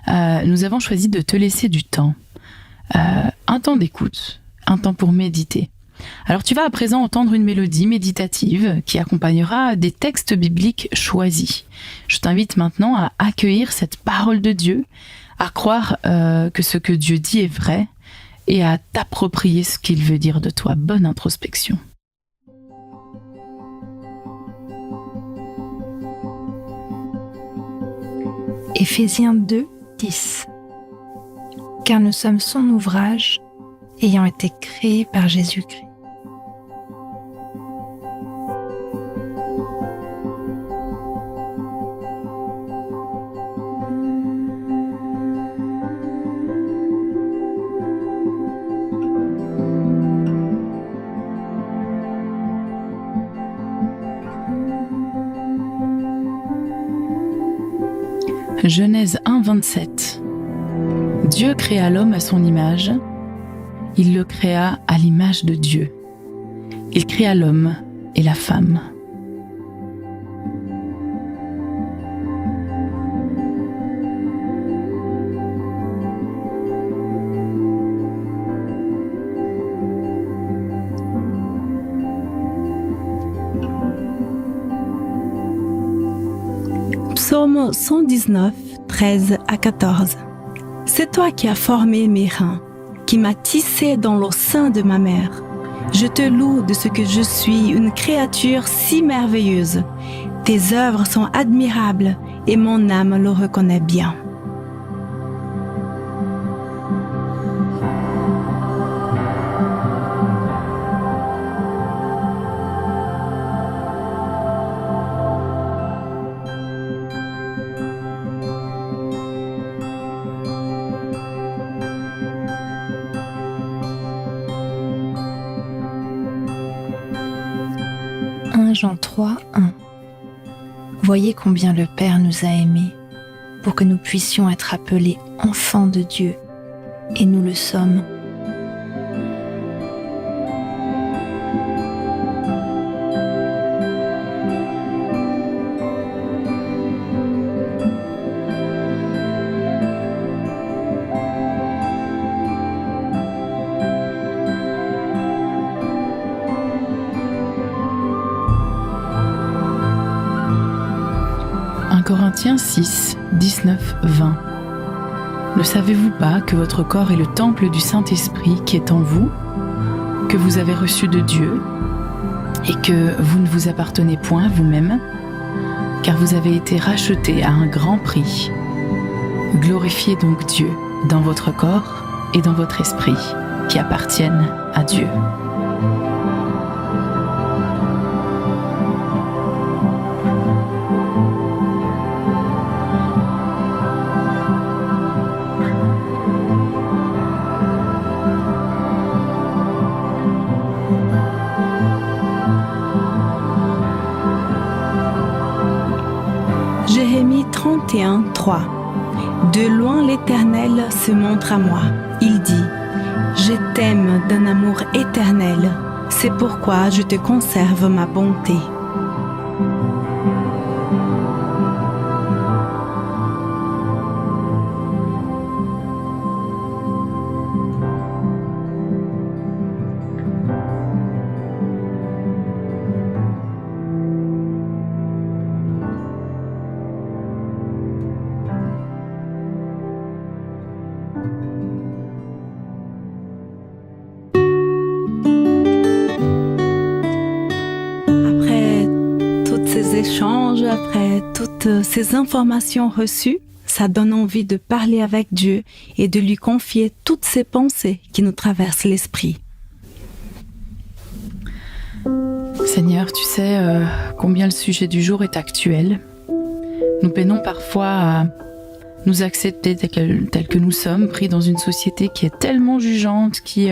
Nous avons choisi de te laisser du temps, un temps d'écoute, un temps pour méditer. Alors tu vas à présent entendre une mélodie méditative qui accompagnera des textes bibliques choisis. Je t'invite maintenant à accueillir cette parole de Dieu, à croire que ce que Dieu dit est vrai et à t'approprier ce qu'il veut dire de toi. Bonne introspection. Éphésiens 2, 10. Car nous sommes son ouvrage, ayant été créés par Jésus-Christ. Genèse 1, 27. Dieu créa l'homme à son image. Il le créa à l'image de Dieu. Il créa l'homme et la femme. Psaume 119, 13 à 14. C'est toi qui as formé mes reins, qui m'as tissé dans le sein de ma mère. Je te loue de ce que je suis une créature si merveilleuse. Tes œuvres sont admirables et mon âme le reconnaît bien. Jean 3, 1. Voyez combien le Père nous a aimés pour que nous puissions être appelés enfants de Dieu, et nous le sommes. Corinthiens 6, 19, 20. Ne savez-vous pas que votre corps est le temple du Saint-Esprit qui est en vous, que vous avez reçu de Dieu, et que vous ne vous appartenez point à vous-même, car vous avez été rachetés à un grand prix. Glorifiez donc Dieu dans votre corps et dans votre esprit, qui appartiennent à Dieu. Jérémie 31, 3. De loin l'Éternel se montre à moi. Il dit, je t'aime d'un amour éternel. C'est pourquoi je te conserve ma bonté. Échanges, après toutes ces informations reçues, ça donne envie de parler avec Dieu et de lui confier toutes ces pensées qui nous traversent l'esprit. Seigneur, tu sais combien le sujet du jour est actuel. Nous peinons parfois à nous accepter tels que nous sommes, pris dans une société qui est tellement jugeante, qui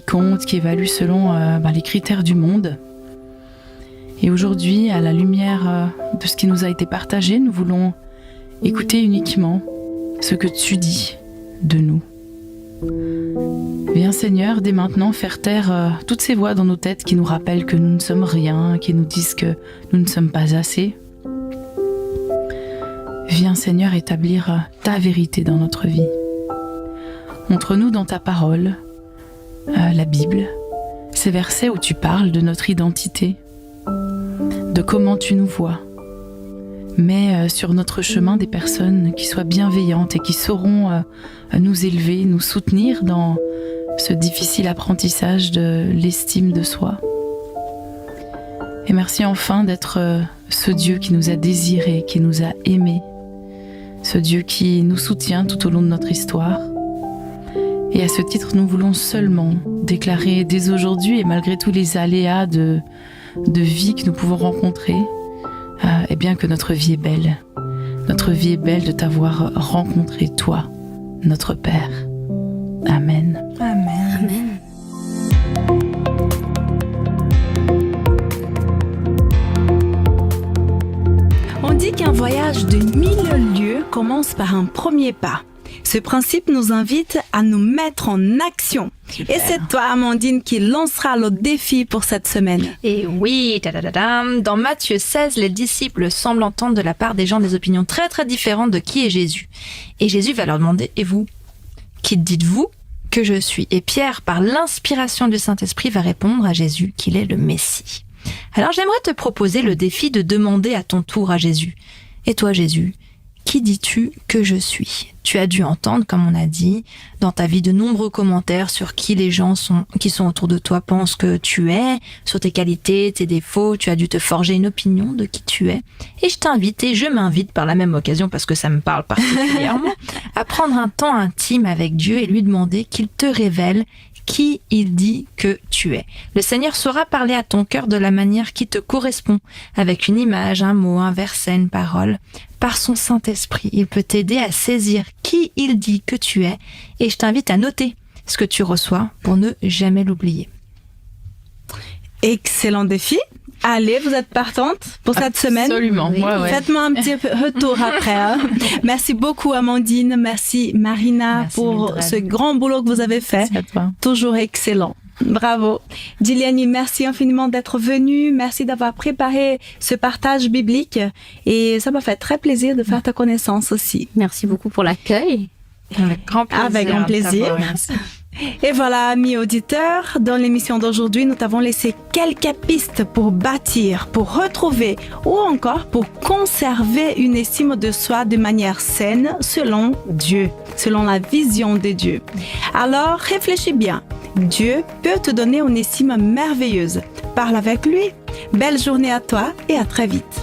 compte, qui évalue selon les critères du monde. Et aujourd'hui, à la lumière de ce qui nous a été partagé, nous voulons écouter uniquement ce que tu dis de nous. Viens Seigneur, dès maintenant, faire taire toutes ces voix dans nos têtes qui nous rappellent que nous ne sommes rien, qui nous disent que nous ne sommes pas assez. Viens Seigneur établir ta vérité dans notre vie. Montre-nous dans ta parole, la Bible, ces versets où tu parles de notre identité, de comment tu nous vois. Mets sur notre chemin des personnes qui soient bienveillantes et qui sauront nous élever, nous soutenir dans ce difficile apprentissage de l'estime de soi. Et merci enfin d'être ce Dieu qui nous a désirés, qui nous a aimés, ce Dieu qui nous soutient tout au long de notre histoire. Et à ce titre, nous voulons seulement déclarer dès aujourd'hui, et malgré tous les aléas de vie que nous pouvons rencontrer, eh bien que notre vie est belle. Notre vie est belle de t'avoir rencontré, toi, notre Père. Amen. Amen. Amen. On dit qu'un voyage de 1000 lieues commence par un premier pas. Ce principe nous invite à nous mettre en action. Super. Et c'est toi, Amandine, qui lancera le défi pour cette semaine. Et oui, dans Matthieu 16, les disciples semblent entendre de la part des gens des opinions très très différentes de qui est Jésus. Et Jésus va leur demander, et vous, qui dites-vous que je suis ? Et Pierre, par l'inspiration du Saint-Esprit, va répondre à Jésus qu'il est le Messie. Alors j'aimerais te proposer le défi de demander à ton tour à Jésus. Et toi, Jésus, qui dis-tu que je suis ? Tu as dû entendre, comme on a dit, dans ta vie de nombreux commentaires sur qui les gens qui sont autour de toi pensent que tu es, sur tes qualités, tes défauts. Tu as dû te forger une opinion de qui tu es. Et je m'invite par la même occasion, parce que ça me parle particulièrement, à prendre un temps intime avec Dieu et lui demander qu'il te révèle qui il dit que tu es. Le Seigneur saura parler à ton cœur de la manière qui te correspond, avec une image, un mot, un verset, une parole. Par son Saint-Esprit, il peut t'aider à saisir qui il dit que tu es, et je t'invite à noter ce que tu reçois pour ne jamais l'oublier. Excellent défi. Allez, vous êtes partante pour cette semaine? Absolument. Oui. Ouais. Faites-moi un petit retour après. Hein. Merci beaucoup Amandine, merci Marina pour ce grand boulot que vous avez fait. Toujours excellent. Bravo. Gilliani, merci infiniment d'être venue. Merci d'avoir préparé ce partage biblique. Et ça m'a fait très plaisir de faire ta connaissance aussi. Merci beaucoup pour l'accueil. Avec grand plaisir. Avec grand plaisir. Et voilà, amis auditeurs, dans l'émission d'aujourd'hui, nous t'avons laissé quelques pistes pour bâtir, pour retrouver ou encore pour conserver une estime de soi de manière saine selon Dieu, selon la vision de Dieu. Alors, réfléchis bien. Dieu peut te donner une estime merveilleuse. Parle avec lui. Belle journée à toi et à très vite.